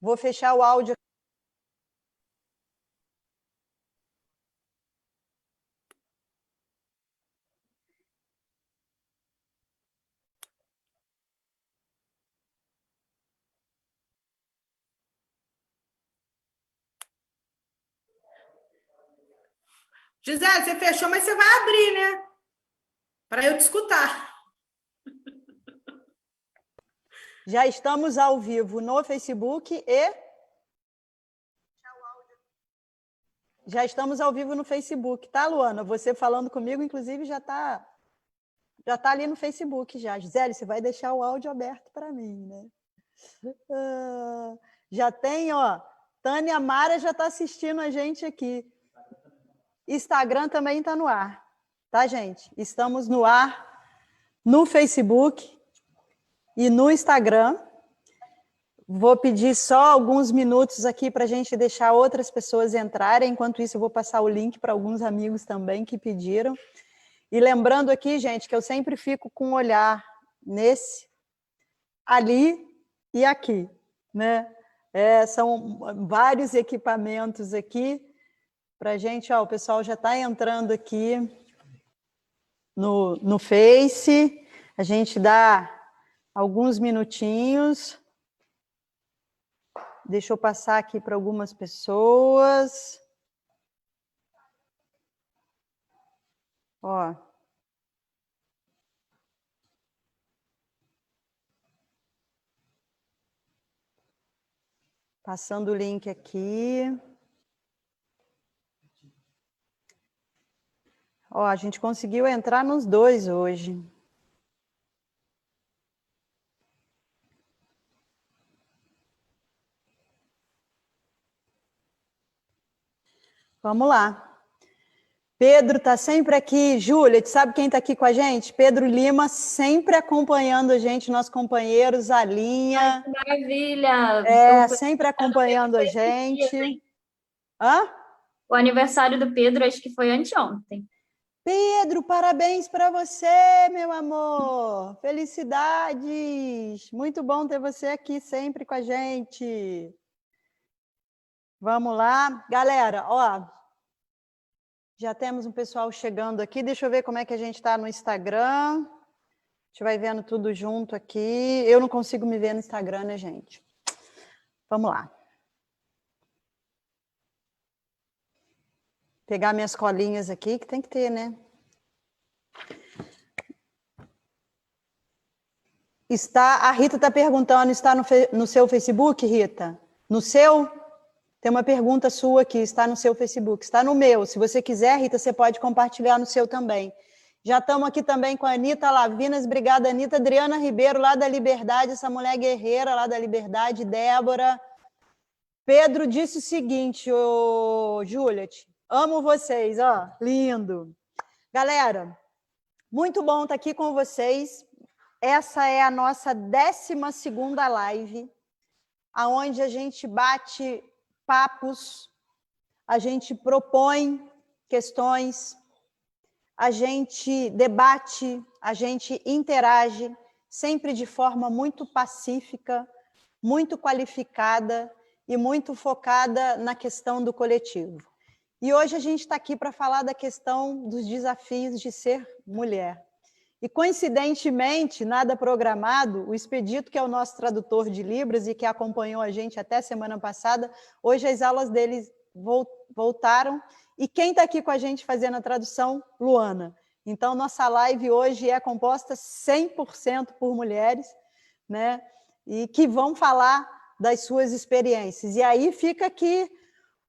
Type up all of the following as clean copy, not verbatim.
Vou fechar o áudio. Gisele, você fechou, mas você vai abrir, né? Para eu te escutar. Já estamos ao vivo no Facebook e... Já estamos ao vivo no Facebook, tá, Luana? Você falando comigo, inclusive, já tá ali no Facebook já. Gisele, você vai deixar o áudio aberto para mim, né? Já tem, ó, Tânia Mara já está assistindo a gente aqui. Instagram também está no ar, tá, gente? Estamos no ar no Facebook e no Instagram. Vou pedir só alguns minutos aqui para a gente deixar outras pessoas entrarem. Enquanto isso, eu vou passar o link para alguns amigos também que pediram. E lembrando aqui, gente, que eu sempre fico com um olhar nesse, ali e aqui, né? São vários equipamentos aqui para a gente, ó, o pessoal já está entrando aqui no Face, a gente dá alguns minutinhos, deixa eu passar aqui para algumas pessoas. Ó. Passando o link aqui. Ó, a gente conseguiu entrar nos dois hoje. Vamos lá. Pedro está sempre aqui. Júlia, tu sabe quem está aqui com a gente? Pedro Lima, sempre acompanhando a gente, nossos companheiros, a linha. Ai, maravilha! Sempre acompanhando a gente. Hã? O aniversário do Pedro, acho que foi anteontem. Pedro, parabéns para você, meu amor. Felicidades. Muito bom ter você aqui sempre com a gente. Vamos lá. Galera, ó, já temos um pessoal chegando aqui. Deixa eu ver como é que a gente está no Instagram. A gente vai vendo tudo junto aqui. Eu não consigo me ver no Instagram, né, gente? Vamos lá. Pegar minhas colinhas aqui, que tem que ter, né? A Rita está perguntando, está no seu Facebook, Rita? No seu? Tem uma pergunta sua aqui, está no seu Facebook. Está no meu. Se você quiser, Rita, você pode compartilhar no seu também. Já estamos aqui também com a Anitta Lavinas. Obrigada, Anitta. Adriana Ribeiro, lá da Liberdade, essa mulher guerreira lá da Liberdade. Débora. Pedro disse o seguinte, ô, Juliet, amo vocês, ó, lindo. Galera, muito bom estar aqui com vocês. Essa é a nossa 12ª live, onde a gente bate papos, a gente propõe questões, a gente debate, a gente interage, sempre de forma muito pacífica, muito qualificada e muito focada na questão do coletivo. E hoje a gente está aqui para falar da questão dos desafios de ser mulher. E, coincidentemente, nada programado, o Expedito, que é o nosso tradutor de Libras e que acompanhou a gente até semana passada, hoje as aulas deles voltaram. E quem está aqui com a gente fazendo a tradução? Luana. Então, nossa live hoje é composta 100% por mulheres, né? E que vão falar das suas experiências. E aí fica aqui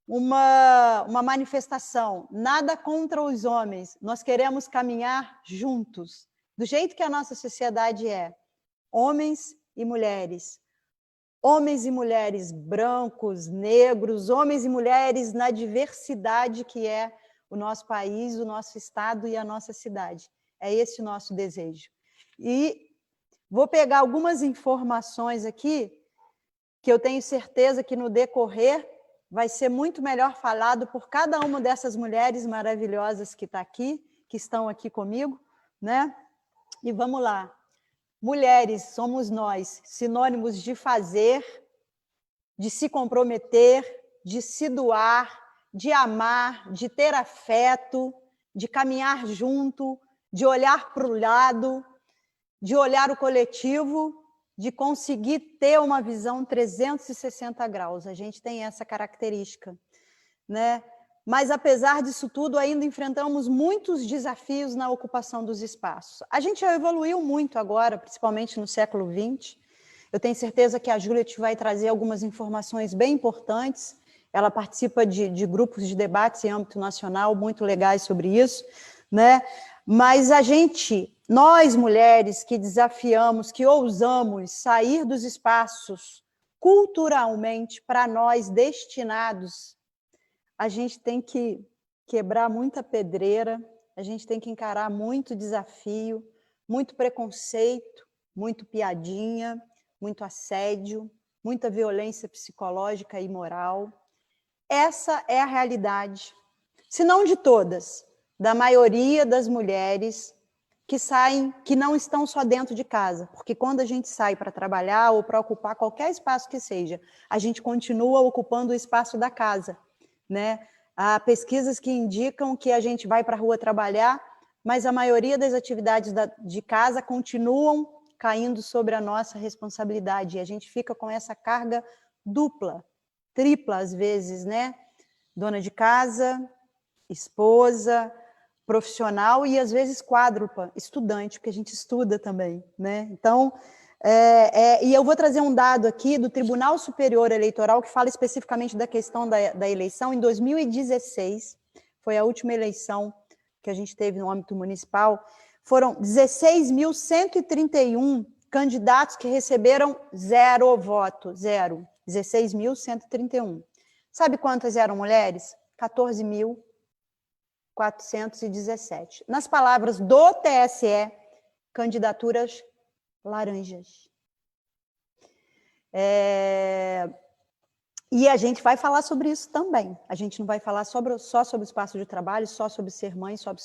uma manifestação. Nada contra os homens, nós queremos caminhar juntos. Do jeito que a nossa sociedade é, homens e mulheres brancos, negros, homens e mulheres na diversidade que é o nosso país, o nosso estado e a nossa cidade. É esse o nosso desejo. E vou pegar algumas informações aqui que eu tenho certeza que no decorrer vai ser muito melhor falado por cada uma dessas mulheres maravilhosas que estão aqui comigo, né? E vamos lá. Mulheres somos nós, sinônimos de fazer, de se comprometer, de se doar, de amar, de ter afeto, de caminhar junto, de olhar para o lado, de olhar o coletivo, de conseguir ter uma visão 360 graus. A gente tem essa característica, né? Mas, apesar disso tudo, ainda enfrentamos muitos desafios na ocupação dos espaços. A gente já evoluiu muito agora, principalmente no século XX. Eu tenho certeza que a Juliette vai trazer algumas informações bem importantes. Ela participa de grupos de debates em âmbito nacional muito legais sobre isso, né? Mas nós mulheres que desafiamos, que ousamos sair dos espaços culturalmente para nós destinados, a gente tem que quebrar muita pedreira, a gente tem que encarar muito desafio, muito preconceito, muito piadinha, muito assédio, muita violência psicológica e moral. Essa é a realidade, se não de todas, da maioria das mulheres que saem, que não estão só dentro de casa, porque quando a gente sai para trabalhar ou para ocupar qualquer espaço que seja, a gente continua ocupando o espaço da casa, né? Há pesquisas que indicam que a gente vai para a rua trabalhar, mas a maioria das atividades de casa continuam caindo sobre a nossa responsabilidade, e a gente fica com essa carga dupla, tripla às vezes, né? Dona de casa, esposa, profissional e às vezes quádrupla, estudante, porque a gente estuda também, né? Então, e eu vou trazer um dado aqui do Tribunal Superior Eleitoral que fala especificamente da questão da eleição. Em 2016, foi a última eleição que a gente teve no âmbito municipal, foram 16.131 candidatos que receberam 0 voto, 0. 16.131. Sabe quantas eram mulheres? 14.417. Nas palavras do TSE, candidaturas laranjas. E a gente vai falar sobre isso também. A gente não vai falar só sobre o espaço de trabalho, só sobre ser mãe, só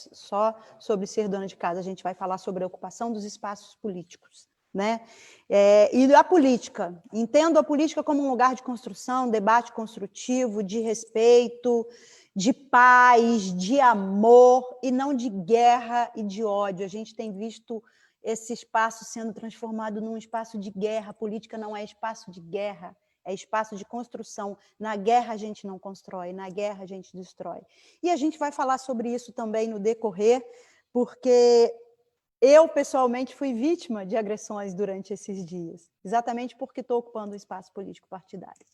sobre ser dona de casa. A gente vai falar sobre a ocupação dos espaços políticos, né? E a política. Entendo a política como um lugar de construção, debate construtivo, de respeito, de paz, de amor, e não de guerra e de ódio. A gente tem visto esse espaço sendo transformado num espaço de guerra. A política não é espaço de guerra, é espaço de construção. Na guerra a gente não constrói, na guerra a gente destrói. E a gente vai falar sobre isso também no decorrer, porque eu, pessoalmente, fui vítima de agressões durante esses dias, exatamente porque estou ocupando o espaço político partidário.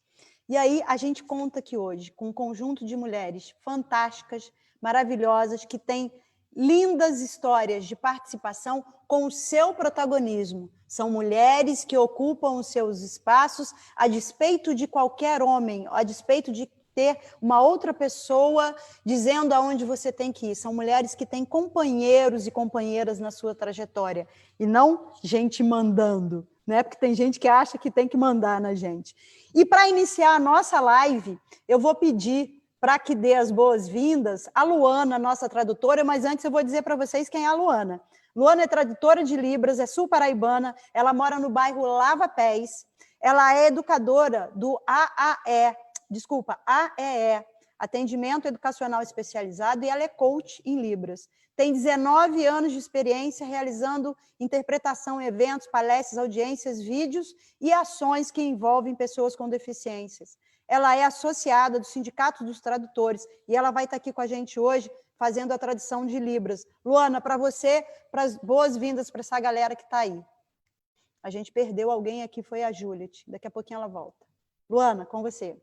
E aí a gente conta aqui hoje com um conjunto de mulheres fantásticas, maravilhosas, que têm lindas histórias de participação com o seu protagonismo. São mulheres que ocupam os seus espaços a despeito de qualquer homem, a despeito de ter uma outra pessoa dizendo aonde você tem que ir. São mulheres que têm companheiros e companheiras na sua trajetória, e não gente mandando, né? Porque tem gente que acha que tem que mandar na gente. E para iniciar a nossa live, eu vou pedir para que dê as boas-vindas a Luana, nossa tradutora, mas antes eu vou dizer para vocês quem é a Luana. Luana é tradutora de Libras, é sul-paraibana, ela mora no bairro Lava Pés, ela é educadora do AEE, Atendimento Educacional Especializado, e ela é coach em Libras. Tem 19 anos de experiência realizando interpretação em eventos, palestras, audiências, vídeos e ações que envolvem pessoas com deficiências. Ela é associada do Sindicato dos Tradutores e ela vai estar aqui com a gente hoje fazendo a tradução de Libras. Luana, para você, boas-vindas para essa galera que está aí. A gente perdeu alguém aqui, foi a Juliette. Daqui a pouquinho ela volta. Luana, com você.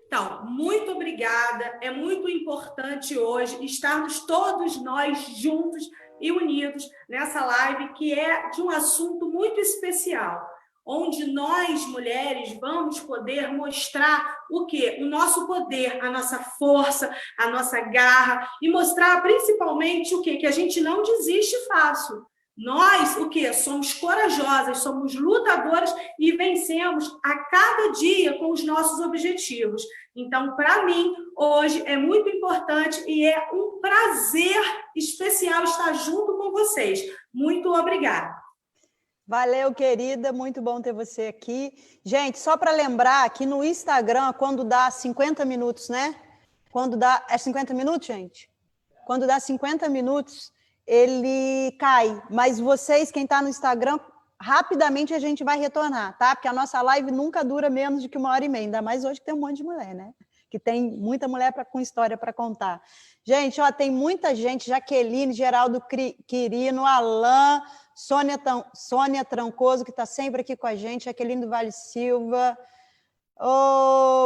Então, muito obrigada. É muito importante hoje estarmos todos nós juntos e unidos nessa live, que é de um assunto muito especial, onde nós, mulheres, vamos poder mostrar o quê? O nosso poder, a nossa força, a nossa garra, e mostrar principalmente o quê? Que a gente não desiste fácil. Nós, o quê? Somos corajosas, somos lutadoras e vencemos a cada dia com os nossos objetivos. Então, para mim, hoje é muito importante e é um prazer especial estar junto com vocês. Muito obrigada. Valeu, querida, muito bom ter você aqui. Gente, só para lembrar que no Instagram, quando dá 50 minutos, né? Quando dá... É 50 minutos, gente? Quando dá 50 minutos, ele cai. Mas vocês, quem está no Instagram, rapidamente a gente vai retornar, tá? Porque a nossa live nunca dura menos de que 1h30, ainda mais hoje que tem um monte de mulher, né? Que tem muita mulher com história para contar. Gente, ó, tem muita gente, Jaqueline, Geraldo Quirino, Alain, Sônia Trancoso, que está sempre aqui com a gente, Jaqueline do Vale Silva,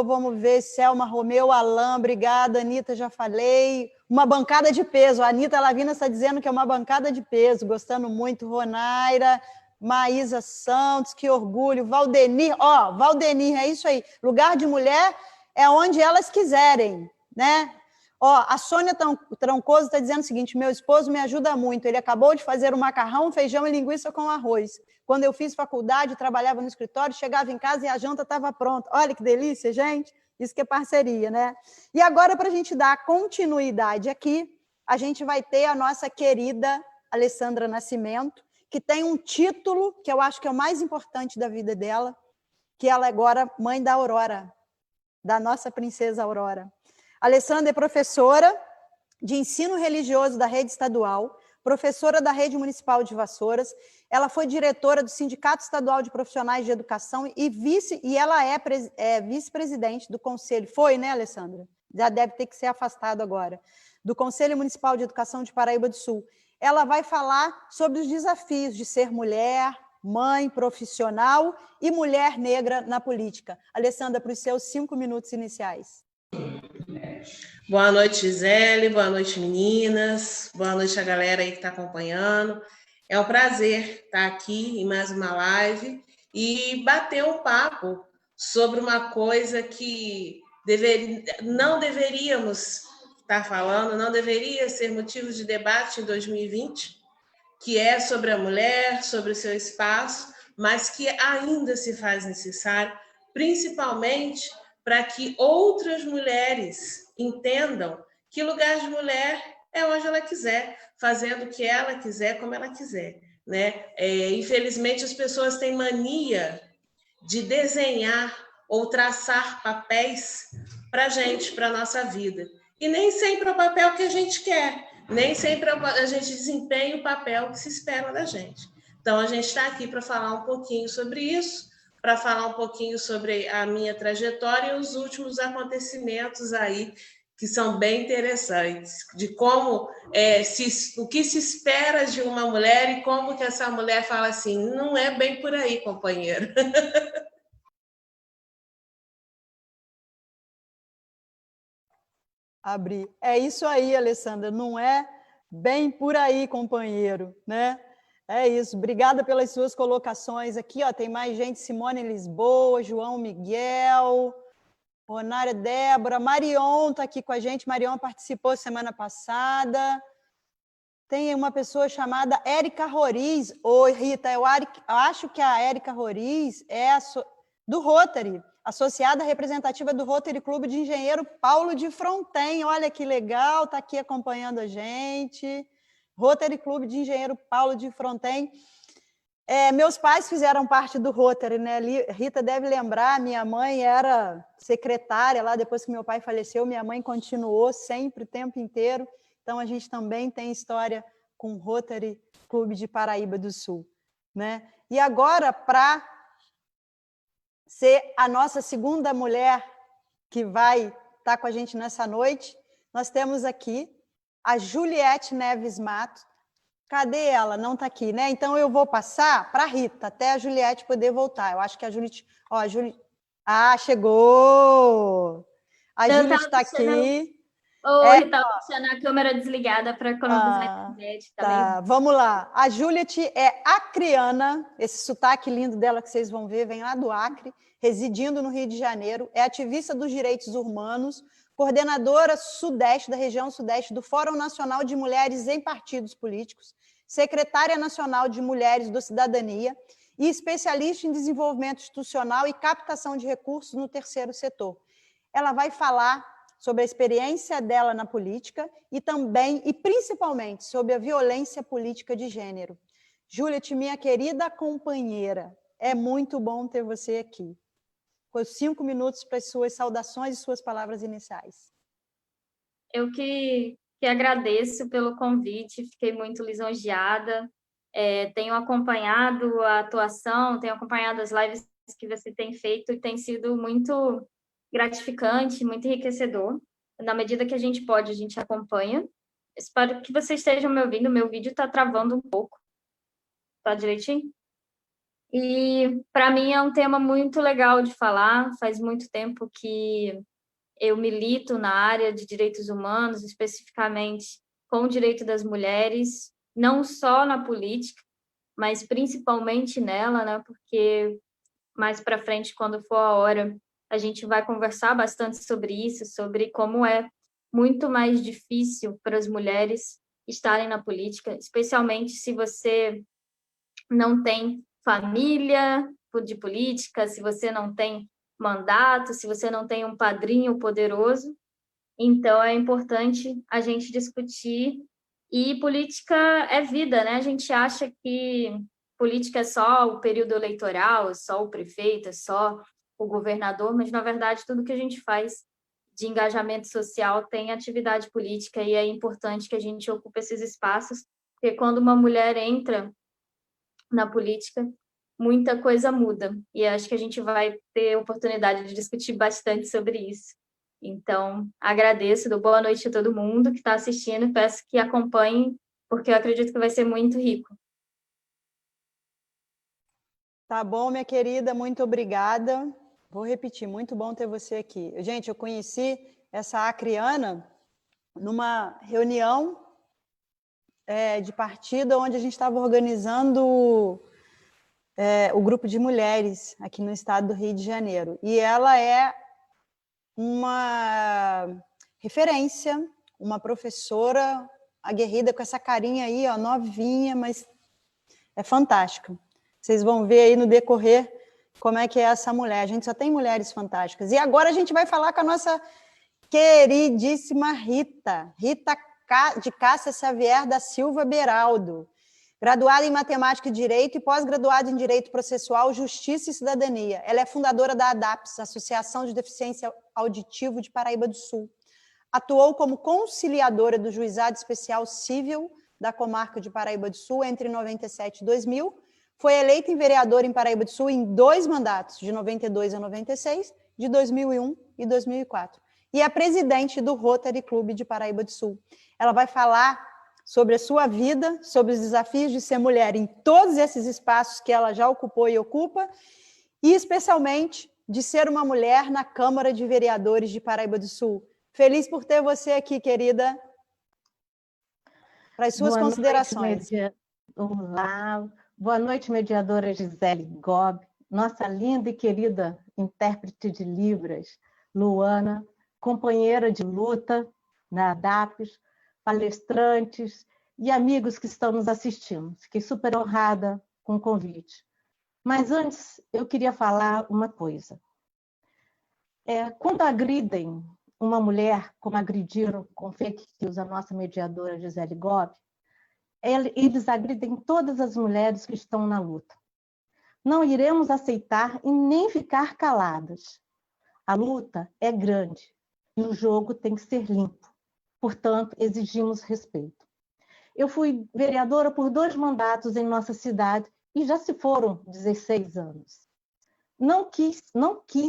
vamos ver, Selma Romeu, Alain, obrigada, Anitta, já falei. Uma bancada de peso, a Anitta Lavina está dizendo que é uma bancada de peso, gostando muito, Ronaira, Maísa Santos, que orgulho, Valdenir, Valdenir, é isso aí, lugar de mulher é onde elas quiserem, né? A Sônia Trancoso está dizendo o seguinte, meu esposo me ajuda muito, ele acabou de fazer um macarrão, feijão e linguiça com arroz. Quando eu fiz faculdade, trabalhava no escritório, chegava em casa e a janta estava pronta. Olha que delícia, gente, isso que é parceria, né? E agora, para a gente dar continuidade aqui, a gente vai ter a nossa querida Alessandra Nascimento, que tem um título que eu acho que é o mais importante da vida dela, que ela é agora mãe da Aurora, da nossa princesa Aurora. A Alessandra é professora de ensino religioso da rede estadual, professora da rede municipal de Vassouras, ela foi diretora do Sindicato Estadual de Profissionais de Educação e ela é vice-presidente do Conselho, foi, né, Alessandra? Já deve ter que ser afastado agora, do Conselho Municipal de Educação de Paraíba do Sul. Ela vai falar sobre os desafios de ser mulher, mãe, profissional e mulher negra na política. Alessandra, para os seus 5 minutos iniciais. Boa noite, Gisele, boa noite, meninas, boa noite a galera aí que está acompanhando. É um prazer estar aqui em mais uma live e bater um papo sobre uma coisa que não deveríamos estar falando, não deveria ser motivo de debate em 2020, que é sobre a mulher, sobre o seu espaço, mas que ainda se faz necessário, principalmente para que outras mulheres entendam que lugar de mulher é onde ela quiser, fazendo o que ela quiser, como ela quiser, né? Infelizmente, as pessoas têm mania de desenhar ou traçar papéis para a gente, para a nossa vida. E nem sempre é o papel que a gente quer, nem sempre a gente desempenha o papel que se espera da gente. Então, a gente está aqui para falar um pouquinho sobre isso, para falar um pouquinho sobre a minha trajetória e os últimos acontecimentos aí, que são bem interessantes, de como, o que se espera de uma mulher e como que essa mulher fala assim, não é bem por aí, companheiro. Abrir. É isso aí, Alessandra, não é bem por aí, companheiro, né? É isso, obrigada pelas suas colocações aqui, ó, tem mais gente, Simone Lisboa, João Miguel, Ronária Débora, Marion está aqui com a gente, Marion participou semana passada, tem uma pessoa chamada Érica Roriz. Oi, Rita, eu acho que a Érica Roriz é do Rotary, associada representativa do Rotary Clube de Engenheiro Paulo de Fronten. Olha que legal, está aqui acompanhando a gente. Rotary Clube de Engenheiro Paulo de Fronten. Meus pais fizeram parte do Rotary, né? Rita deve lembrar, minha mãe era secretária lá, depois que meu pai faleceu, minha mãe continuou sempre, o tempo inteiro. Então, a gente também tem história com o Rotary Clube de Paraíba do Sul, né? E agora, para ser a nossa segunda mulher que vai estar com a gente nessa noite, nós temos aqui a Juliette Neves Mato. Cadê ela? Não está aqui, né? Então, eu vou passar para a Rita, até a Juliette poder voltar. Eu acho que a Juliette... chegou! A Juliette está aqui. Oi, estava deixando a câmera desligada para economizar a internet. Tá, vamos lá. A Juliette é acriana, esse sotaque lindo dela que vocês vão ver, vem lá do Acre, residindo no Rio de Janeiro, é ativista dos direitos humanos, coordenadora sudeste da região sudeste do Fórum Nacional de Mulheres em Partidos Políticos, secretária nacional de Mulheres do Cidadania e especialista em desenvolvimento institucional e captação de recursos no terceiro setor. Ela vai falar sobre a experiência dela na política e também, e principalmente, sobre a violência política de gênero. Juliet, minha querida companheira, é muito bom ter você aqui. Com 5 minutos para as suas saudações e suas palavras iniciais. Eu que agradeço pelo convite, fiquei muito lisonjeada. Tenho acompanhado a atuação, tenho acompanhado as lives que você tem feito e tem sido muito gratificante, muito enriquecedor. Na medida que a gente pode, a gente acompanha. Espero que vocês estejam me ouvindo. Meu vídeo está travando um pouco. Tá direitinho? E para mim é um tema muito legal de falar. Faz muito tempo que eu milito na área de direitos humanos, especificamente com o direito das mulheres, não só na política, mas principalmente nela, né? Porque mais para frente, quando for a hora, a gente vai conversar bastante sobre isso, sobre como é muito mais difícil para as mulheres estarem na política, especialmente se você não tem família de política, se você não tem mandato, se você não tem um padrinho poderoso. Então, é importante a gente discutir. E política é vida, né? A gente acha que política é só o período eleitoral, é só o prefeito, é só o governador, mas, na verdade, tudo que a gente faz de engajamento social tem atividade política e é importante que a gente ocupe esses espaços, porque quando uma mulher entra na política, muita coisa muda. E acho que a gente vai ter oportunidade de discutir bastante sobre isso. Então, agradeço, dou boa noite a todo mundo que está assistindo e peço que acompanhem, porque eu acredito que vai ser muito rico. Tá bom, minha querida, muito obrigada. Vou repetir, muito bom ter você aqui. Gente, eu conheci essa acriana numa reunião de partido onde a gente estava organizando o grupo de mulheres aqui no estado do Rio de Janeiro. E ela é uma referência, uma professora aguerrida com essa carinha aí, ó, novinha, mas é fantástica. Vocês vão ver aí no decorrer como é que é essa mulher. A gente só tem mulheres fantásticas. E agora a gente vai falar com a nossa queridíssima Rita de Cássia Xavier da Silva Beraldo, graduada em Matemática e Direito e pós-graduada em Direito Processual, Justiça e Cidadania. Ela é fundadora da ADAPS, Associação de Deficiência Auditivo de Paraíba do Sul. Atuou como conciliadora do Juizado Especial Civil da Comarca de Paraíba do Sul entre 97 e 2000. Foi eleita em vereadora em Paraíba do Sul em 2 mandatos, de 92 a 96, de 2001 e 2004. E é presidente do Rotary Clube de Paraíba do Sul. Ela vai falar sobre a sua vida, sobre os desafios de ser mulher em todos esses espaços que ela já ocupou e ocupa, e especialmente de ser uma mulher na Câmara de Vereadores de Paraíba do Sul. Feliz por ter você aqui, querida. Para as suas considerações. Olá, boa noite, mediadora Gisele Gobi, nossa linda e querida intérprete de Libras, Luana, companheira de luta na ADAPS, palestrantes e amigos que estão nos assistindo. Fiquei super honrada com o convite. Mas antes, eu queria falar uma coisa. Quando agridem uma mulher, como agrediram com fake news a nossa mediadora Gisele Gobi, eles agridem todas as mulheres que estão na luta. Não iremos aceitar e nem ficar caladas. A luta é grande e o jogo tem que ser limpo. Portanto, exigimos respeito. Eu fui vereadora por 2 mandatos em nossa cidade e já se foram 16 anos. Não quis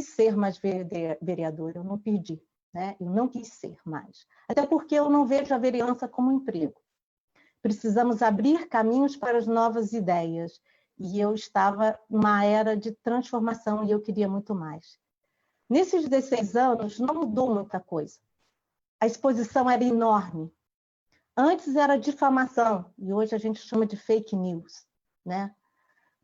ser mais vereadora, eu não pedi, né? Eu não quis ser mais. Até porque eu não vejo a vereança como emprego. Precisamos abrir caminhos para as novas ideias. E eu estava numa era de transformação e eu queria muito mais. Nesses 16 anos, não mudou muita coisa. A exposição era enorme. Antes era difamação, e hoje a gente chama de fake news, né?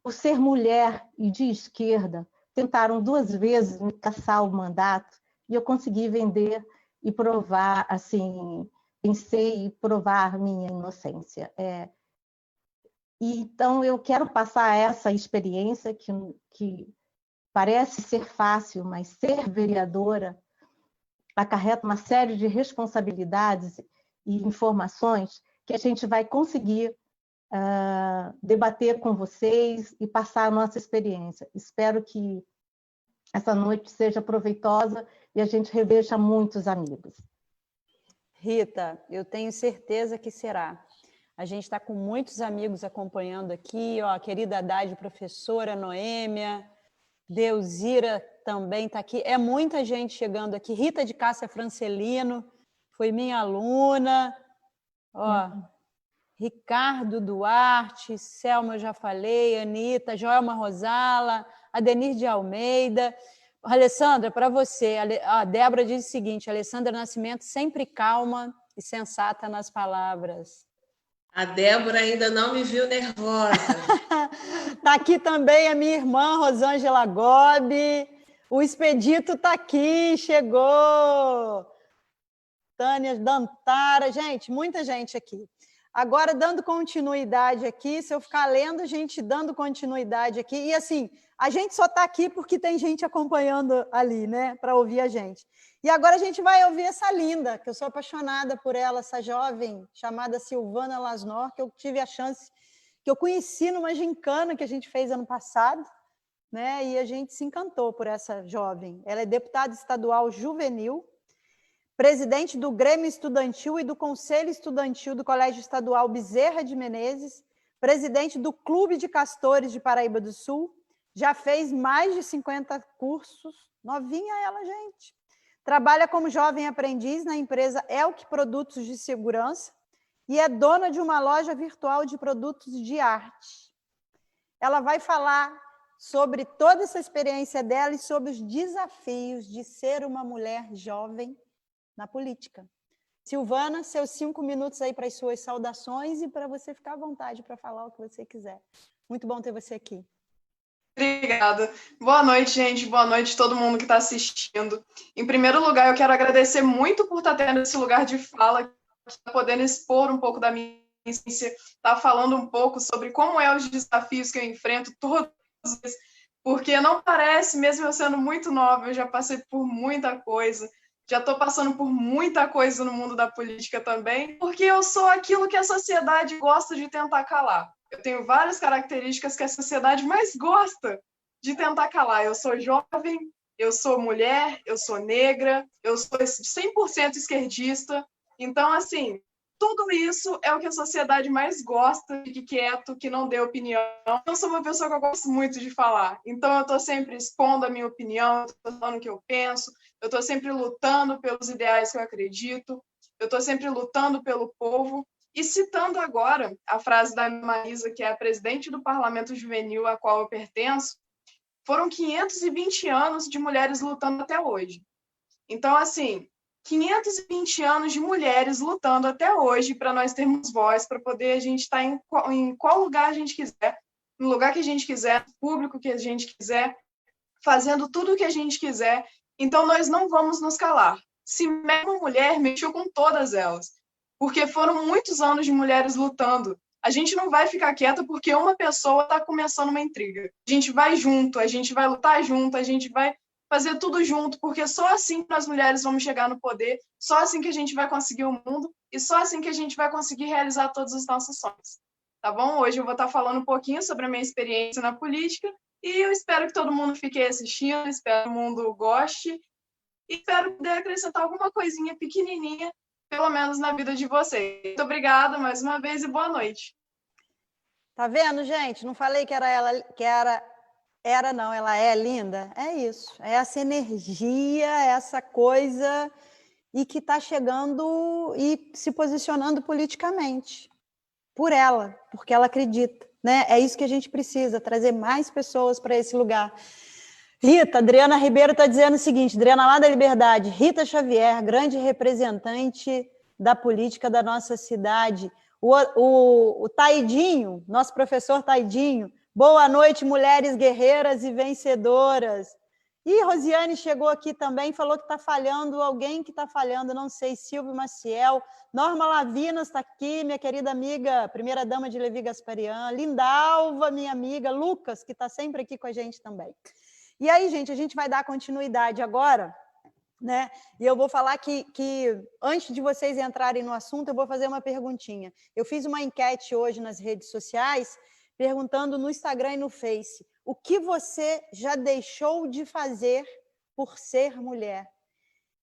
Por ser mulher e de esquerda, tentaram 2 vezes me cassar o mandato, e eu consegui vender e provar, assim, pensei e provar minha inocência. Então, eu quero passar essa experiência que parece ser fácil, mas ser vereadora acarreta uma série de responsabilidades e informações que a gente vai conseguir debater com vocês e passar a nossa experiência. Espero que essa noite seja proveitosa e a gente reveja muitos amigos. Rita, eu tenho certeza que será. A gente está com muitos amigos acompanhando aqui, ó, a querida Haddad, professora Noêmia, Deusira também está aqui. É muita gente chegando aqui. Rita de Cássia Francelino foi minha aluna. Ó, Ricardo Duarte, Selma, eu já falei, Anitta, Joelma Rosala, Adenir de Almeida. Alessandra, para você, a Débora diz o seguinte: Alessandra Nascimento sempre calma e sensata nas palavras. A Débora ainda não me viu nervosa. Está aqui também a minha irmã, Rosângela Gobi. O Expedito está aqui, chegou. Tânia Dantara. Gente, muita gente aqui. Agora, dando continuidade aqui, se eu ficar lendo, a gente dando continuidade aqui. E assim, a gente só está aqui porque tem gente acompanhando ali, né? Para ouvir a gente. E agora a gente vai ouvir essa linda, que eu sou apaixonada por ela, essa jovem chamada Silvana Lasnor, que eu tive a chance, que eu conheci numa gincana que a gente fez ano passado, né? E a gente se encantou por essa jovem. Ela é deputada estadual juvenil, presidente do Grêmio Estudantil e do Conselho Estudantil do Colégio Estadual Bezerra de Menezes, presidente do Clube de Castores de Paraíba do Sul, já fez mais de 50 cursos, novinha ela, gente. Trabalha como jovem aprendiz na empresa Elk Produtos de Segurança e é dona de uma loja virtual de produtos de arte. Ela vai falar sobre toda essa experiência dela e sobre os desafios de ser uma mulher jovem na política. Silvana, seus 5 minutos aí para as suas saudações e para você ficar à vontade para falar o que você quiser. Muito bom ter você aqui. Obrigada. Boa noite, gente. Boa noite a todo mundo que está assistindo. Em primeiro lugar, eu quero agradecer muito por estar tendo esse lugar de fala, podendo expor um pouco da minha experiência, estar falando um pouco sobre como é os desafios que eu enfrento todos os dias, porque não parece, mesmo eu sendo muito nova, eu já passei por muita coisa. Já estou passando por muita coisa no mundo da política também, porque eu sou aquilo que a sociedade gosta de tentar calar. Eu tenho várias características que a sociedade mais gosta de tentar calar. Eu sou jovem, eu sou mulher, eu sou negra, eu sou 100% esquerdista. Então, assim, tudo isso é o que a sociedade mais gosta, fique quieto, que não dê opinião. Eu sou uma pessoa que eu gosto muito de falar. Então, eu estou sempre expondo a minha opinião, estou falando o que eu penso, eu estou sempre lutando pelos ideais que eu acredito, eu estou sempre lutando pelo povo. E citando agora a frase da Marisa, que é a presidente do Parlamento Juvenil, a qual eu pertenço, foram 520 anos de mulheres lutando até hoje. Então, assim, 520 anos de mulheres lutando até hoje para nós termos voz, para poder a gente estar em qual lugar a gente quiser, no lugar que a gente quiser, no público que a gente quiser, fazendo tudo o que a gente quiser. Então, nós não vamos nos calar. Se uma mulher mexeu com todas elas, porque foram muitos anos de mulheres lutando. A gente não vai ficar quieta porque uma pessoa está começando uma intriga. A gente vai junto, a gente vai lutar junto, a gente vai fazer tudo junto, porque só assim que nós mulheres vamos chegar no poder, só assim que a gente vai conseguir o mundo e só assim que a gente vai conseguir realizar todos os nossos sonhos. Tá bom? Hoje eu vou estar falando um pouquinho sobre a minha experiência na política e eu espero que todo mundo fique assistindo, espero que todo mundo goste e espero poder acrescentar alguma coisinha pequenininha, pelo menos na vida de vocês. Muito obrigada mais uma vez e boa noite. Tá vendo, gente? Não falei que era ela, não, ela é linda. É isso, é essa energia, essa coisa e que está chegando e se posicionando politicamente por ela, porque ela acredita, né? É isso que a gente precisa, trazer mais pessoas para esse lugar. Rita, Adriana Ribeiro está dizendo o seguinte, Adriana lá da Liberdade, Rita Xavier, grande representante da política da nossa cidade. O Taidinho, nosso professor Taidinho, boa noite, mulheres guerreiras e vencedoras. E Rosiane chegou aqui também, falou que está falhando, alguém que está falhando, não sei, Silvio Maciel. Norma Lavinas está aqui, minha querida amiga, primeira-dama de Levi Gasparian. Lindalva, minha amiga. Lucas, que está sempre aqui com a gente também. E aí, gente, a gente vai dar continuidade agora né? E eu vou falar que antes de vocês entrarem no assunto, eu vou fazer uma perguntinha. Eu fiz uma enquete hoje nas redes sociais, perguntando no Instagram e no Face, o que você já deixou de fazer por ser mulher?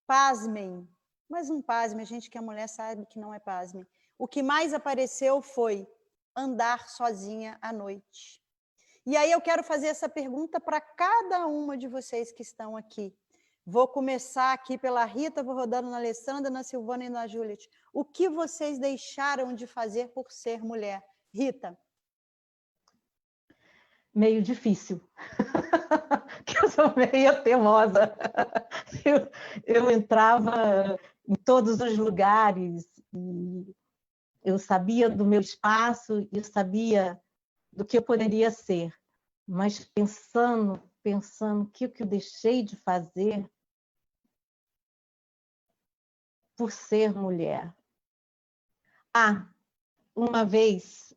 Pasmem, mas não pasmem, a gente que é mulher sabe que não é pasmem. O que mais apareceu foi andar sozinha à noite. E aí eu quero fazer essa pergunta para cada uma de vocês que estão aqui. Vou começar aqui pela Rita, vou rodando na Alessandra, na Silvana e na Juliette. O que vocês deixaram de fazer por ser mulher? Rita? Meio difícil, que eu sou meio teimosa. Eu entrava em todos os lugares, e eu sabia do meu espaço, eu sabia do que eu poderia ser, mas pensando o que eu deixei de fazer por ser mulher. Uma vez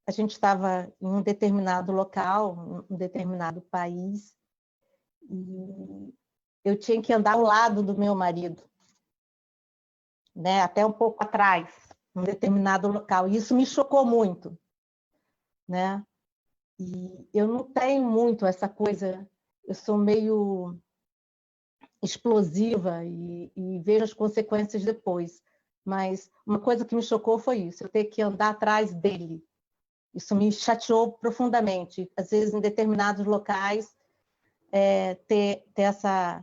a gente estava em um determinado local, um determinado país, e eu tinha que andar ao lado do meu marido, né? Até um pouco atrás, num determinado local. E isso me chocou muito, né? E eu não tenho muito essa coisa, eu sou meio explosiva e vejo as consequências depois. Mas uma coisa que me chocou foi isso, eu ter que andar atrás dele. Isso me chateou profundamente. Às vezes, em determinados locais, ter essa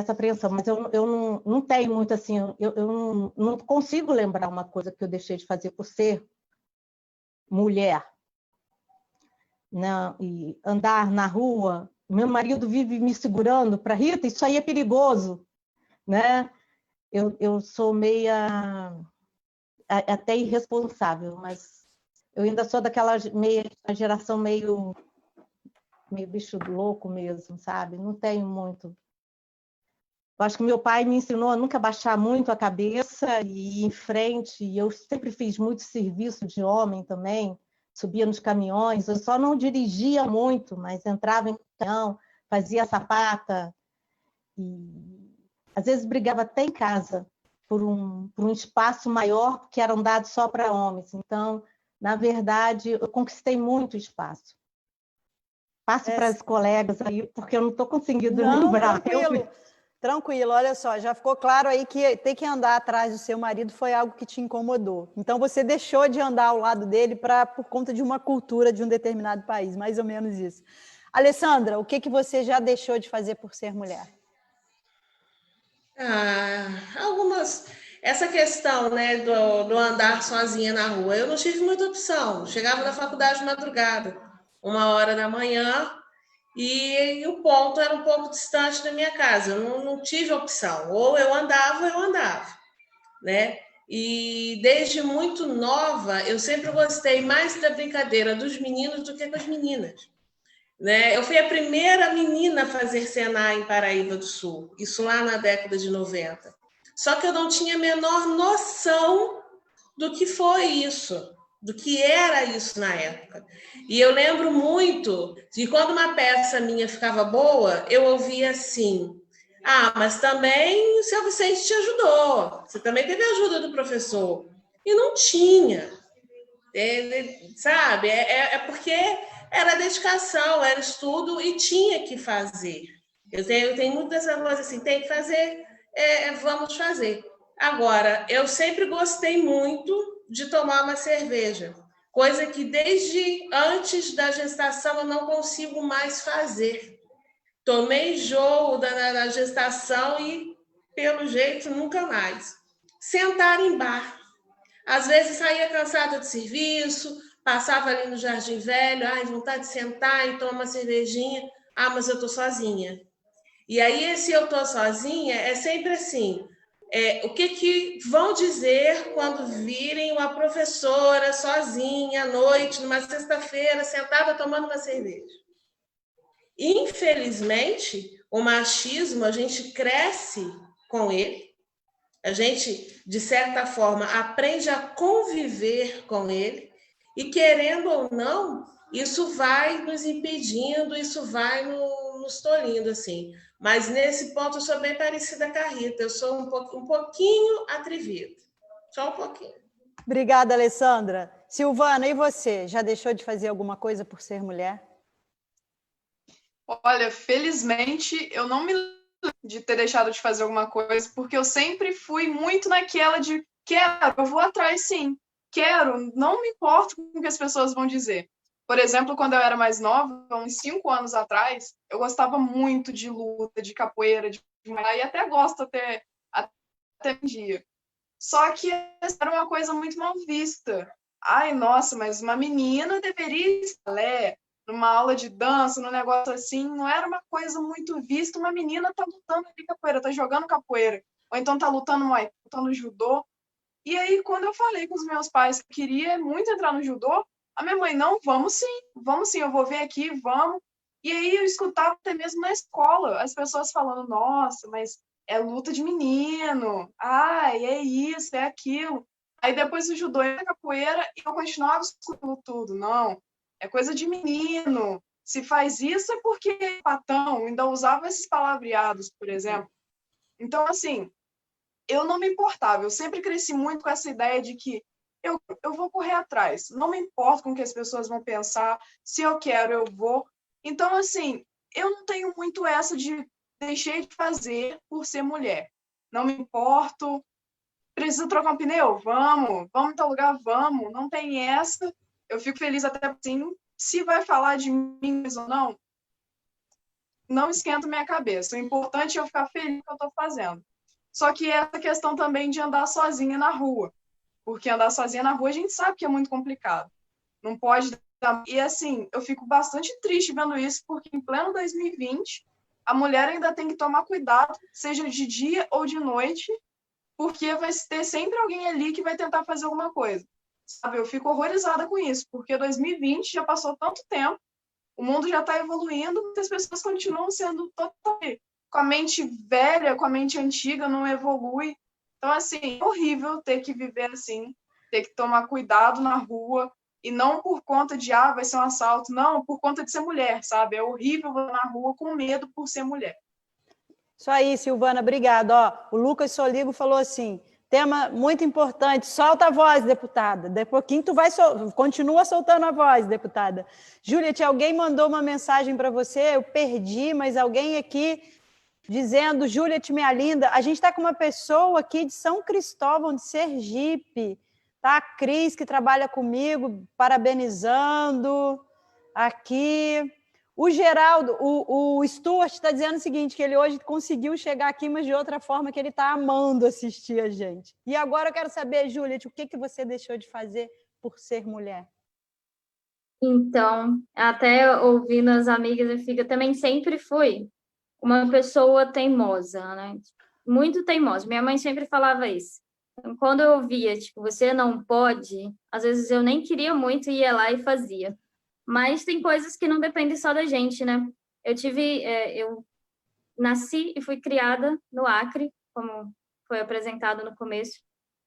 apreensão. Mas eu não tenho muito assim, eu não consigo lembrar uma coisa que eu deixei de fazer por ser mulher. Não, e andar na rua, meu marido vive me segurando para Rita, isso aí é perigoso, né? Eu sou meia até irresponsável, mas eu ainda sou daquela geração meio bicho louco mesmo, sabe? Não tenho muito. Eu acho que meu pai me ensinou a nunca baixar muito a cabeça e ir em frente, e eu sempre fiz muito serviço de homem também, subia nos caminhões, eu só não dirigia muito, mas entrava em caminhão, fazia sapata, e às vezes brigava até em casa por um espaço maior, que eram dados só para homens. Então, na verdade, eu conquistei muito espaço. Passo para as colegas aí, porque eu não estou conseguindo lembrar. Tranquilo, olha só, já ficou claro aí que ter que andar atrás do seu marido foi algo que te incomodou. Então, você deixou de andar ao lado dele por conta de uma cultura de um determinado país, mais ou menos isso. Alessandra, o que você já deixou de fazer por ser mulher? Essa questão, né, do andar sozinha na rua, eu não tive muita opção. Chegava da faculdade de madrugada, 1h da manhã, e o ponto era um pouco distante da minha casa. Eu não tive opção. Ou eu andava, né? E desde muito nova, eu sempre gostei mais da brincadeira dos meninos do que das meninas. Né? Eu fui a primeira menina a fazer Senai em Paraíba do Sul, isso lá na década de 90. Só que eu não tinha a menor noção do que foi isso, do que era isso na época. E eu lembro muito de quando uma peça minha ficava boa, eu ouvia assim: mas também o seu Vicente te ajudou, você também teve ajuda do professor. E não tinha. Sabe? É porque era dedicação, era estudo e tinha que fazer. Eu tenho muito dessa coisa assim, tem que fazer, vamos fazer. Agora, eu sempre gostei muito de tomar uma cerveja, coisa que desde antes da gestação eu não consigo mais fazer. Tomei enjoo da gestação e, pelo jeito, nunca mais. Sentar em bar. Às vezes saía cansada de serviço, passava ali no Jardim Velho, vontade de sentar e tomar uma cervejinha. Mas eu estou sozinha. E aí, esse eu estou sozinha é sempre assim. O que vão dizer quando virem uma professora sozinha à noite, numa sexta-feira, sentada tomando uma cerveja? Infelizmente, o machismo, a gente cresce com ele. A gente, de certa forma, aprende a conviver com ele e, querendo ou não, isso vai nos impedindo, isso vai não estou lindo assim. Mas nesse ponto eu sou bem parecida com a Rita, eu sou um pouquinho atrevida, só um pouquinho. Obrigada, Alessandra. Silvana, e você? Já deixou de fazer alguma coisa por ser mulher? Olha, felizmente eu não me lembro de ter deixado de fazer alguma coisa, porque eu sempre fui muito naquela de quero, eu vou atrás sim, quero, não me importo com o que as pessoas vão dizer. Por exemplo, quando eu era mais nova, uns 5 anos atrás, eu gostava muito de luta, de capoeira, e até gosto até um dia. Só que era uma coisa muito mal vista. Ai, nossa, mas uma menina deveria estar numa aula de dança, num negócio assim, não era uma coisa muito vista. Uma menina tá lutando de capoeira, tá jogando capoeira, ou então tá lutando Muay Thai, lutando judô. E aí, quando eu falei com os meus pais que queria muito entrar no judô, a minha mãe, não, vamos sim, eu vou ver aqui, vamos. E aí eu escutava até mesmo na escola, as pessoas falando, nossa, mas é luta de menino, ai, é isso, é aquilo. Aí depois o judô e a capoeira, e eu continuava escutando tudo, não, é coisa de menino, se faz isso é porque é patão, ainda usava esses palavreados, por exemplo. Então, assim, eu não me importava, eu sempre cresci muito com essa ideia de que eu vou correr atrás, não me importo com o que as pessoas vão pensar, se eu quero, eu vou. Então, assim, eu não tenho muito essa de deixei de fazer por ser mulher. Não me importo, precisa trocar um pneu? Vamos em tal lugar? Vamos, não tem essa. Eu fico feliz até assim, se vai falar de mim ou não, não esquenta minha cabeça. O importante é eu ficar feliz com o que eu estou fazendo. Só que essa questão também de andar sozinha na rua. Porque andar sozinha na rua a gente sabe que é muito complicado. Não pode dar... E assim, eu fico bastante triste vendo isso, porque em pleno 2020, a mulher ainda tem que tomar cuidado, seja de dia ou de noite, porque vai ter sempre alguém ali que vai tentar fazer alguma coisa. Sabe, eu fico horrorizada com isso, porque 2020 já passou tanto tempo, o mundo já está evoluindo, mas as pessoas continuam sendo totalmente com a mente velha, com a mente antiga, não evolui. Então, assim, é horrível ter que viver assim, ter que tomar cuidado na rua, e não por conta de, vai ser um assalto, não, por conta de ser mulher, sabe? É horrível na rua com medo por ser mulher. Isso aí, Silvana, obrigado. Ó, o Lucas Soligo falou assim, tema muito importante, solta a voz, deputada. De pouquinho tu continua soltando a voz, deputada. Juliette, alguém mandou uma mensagem para você, eu perdi, mas alguém aqui dizendo, Juliette, minha linda, a gente está com uma pessoa aqui de São Cristóvão, de Sergipe, tá? A Cris, que trabalha comigo, parabenizando aqui. O Geraldo, o Stuart está dizendo o seguinte, que ele hoje conseguiu chegar aqui, mas de outra forma que ele está amando assistir a gente. E agora eu quero saber, Juliette, o que você deixou de fazer por ser mulher? Então, até ouvindo as amigas, eu também sempre fui uma pessoa teimosa, né? Muito teimosa. Minha mãe sempre falava isso. Então, quando eu ouvia, tipo, você não pode, às vezes eu nem queria muito e ia lá e fazia. Mas tem coisas que não dependem só da gente, né? Eu nasci e fui criada no Acre, como foi apresentado no começo,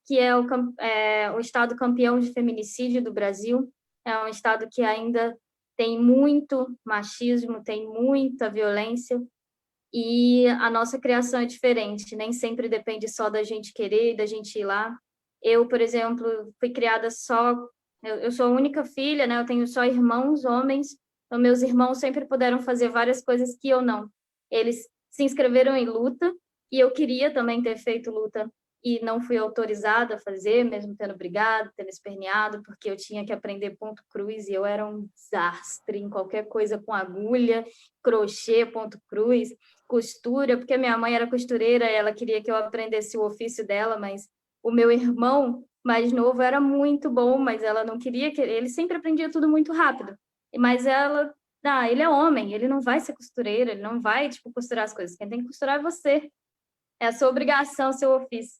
que é o estado campeão de feminicídio do Brasil. É um estado que ainda tem muito machismo, tem muita violência, e a nossa criação é diferente, nem sempre depende só da gente querer, da gente ir lá. Eu, por exemplo, fui criada só... Eu sou a única filha, né? Eu tenho só irmãos homens, então meus irmãos sempre puderam fazer várias coisas que eu não. Eles se inscreveram em luta, e eu queria também ter feito luta, e não fui autorizada a fazer, mesmo tendo brigado, tendo esperneado, porque eu tinha que aprender ponto cruz, e eu era um desastre em qualquer coisa com agulha, crochê, ponto cruz, costura, porque minha mãe era costureira, ela queria que eu aprendesse o ofício dela, mas o meu irmão mais novo era muito bom, mas ela não queria que... Ele sempre aprendia tudo muito rápido, mas ela... ele é homem, ele não vai ser costureiro, ele não vai, tipo, costurar as coisas. Quem tem que costurar é você. É a sua obrigação, o seu ofício.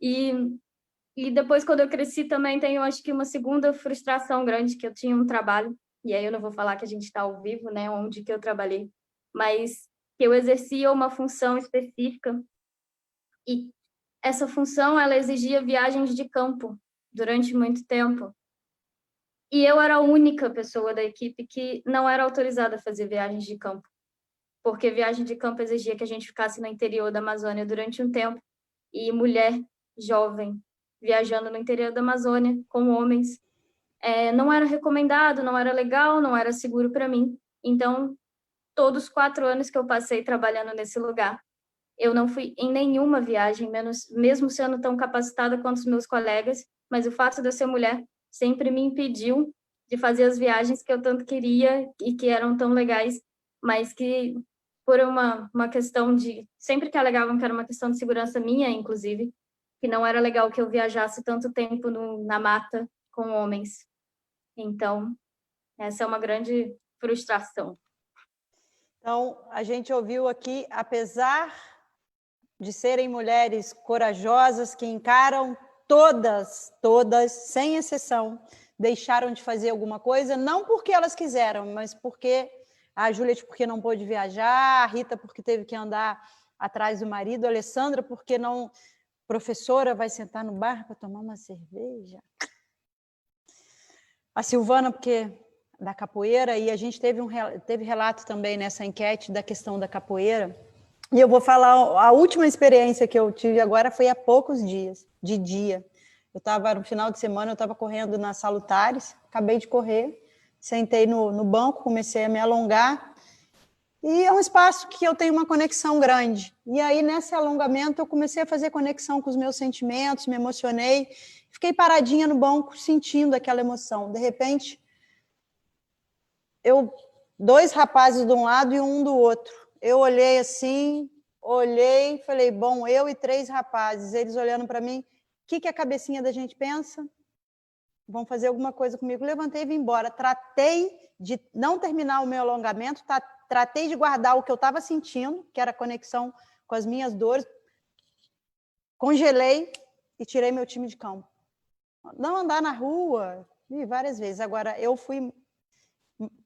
E depois, quando eu cresci, também tenho, acho que, uma segunda frustração grande, que eu tinha um trabalho, e aí eu não vou falar que a gente está ao vivo, né, onde que eu trabalhei, mas que eu exercia uma função específica, e essa função, ela exigia viagens de campo durante muito tempo. E eu era a única pessoa da equipe que não era autorizada a fazer viagens de campo. porque viagem de campo exigia que a gente ficasse no interior da Amazônia durante um tempo, e mulher jovem viajando no interior da Amazônia com homens, não era recomendado, não era legal, não era seguro para mim. Então, todos os 4 anos que eu passei trabalhando nesse lugar, eu não fui em nenhuma viagem, mesmo sendo tão capacitada quanto os meus colegas, mas o fato de eu ser mulher sempre me impediu de fazer as viagens que eu tanto queria e que eram tão legais, mas que por uma questão de... Sempre que alegavam que era uma questão de segurança minha, inclusive, que não era legal que eu viajasse tanto tempo na mata com homens. Então, essa é uma grande frustração. Então, a gente ouviu aqui, apesar de serem mulheres corajosas que encaram todas, sem exceção, deixaram de fazer alguma coisa, não porque elas quiseram, mas porque a Juliette porque não pôde viajar, a Rita porque teve que andar atrás do marido, a Alessandra porque não... Professora vai sentar no bar para tomar uma cerveja. A Silvana porque da capoeira, e a gente teve relato também nessa enquete da questão da capoeira. E eu vou falar, a última experiência que eu tive agora foi há poucos dias, de dia. Eu estava, no final de semana, eu estava correndo nas Salutares, acabei de correr, sentei no banco, comecei a me alongar, e é um espaço que eu tenho uma conexão grande. E aí, nesse alongamento, eu comecei a fazer conexão com os meus sentimentos, me emocionei, fiquei paradinha no banco, sentindo aquela emoção. De repente, 2 rapazes de um lado e um do outro. Eu olhei assim, falei, bom, eu e 3 rapazes, eles olhando para mim, o que a cabecinha da gente pensa? Vão fazer alguma coisa comigo. Levantei e vim embora. Tratei de não terminar o meu alongamento, tratei de guardar o que eu estava sentindo, que era a conexão com as minhas dores, congelei e tirei meu time de campo. Não andar na rua, várias vezes. Agora, eu fui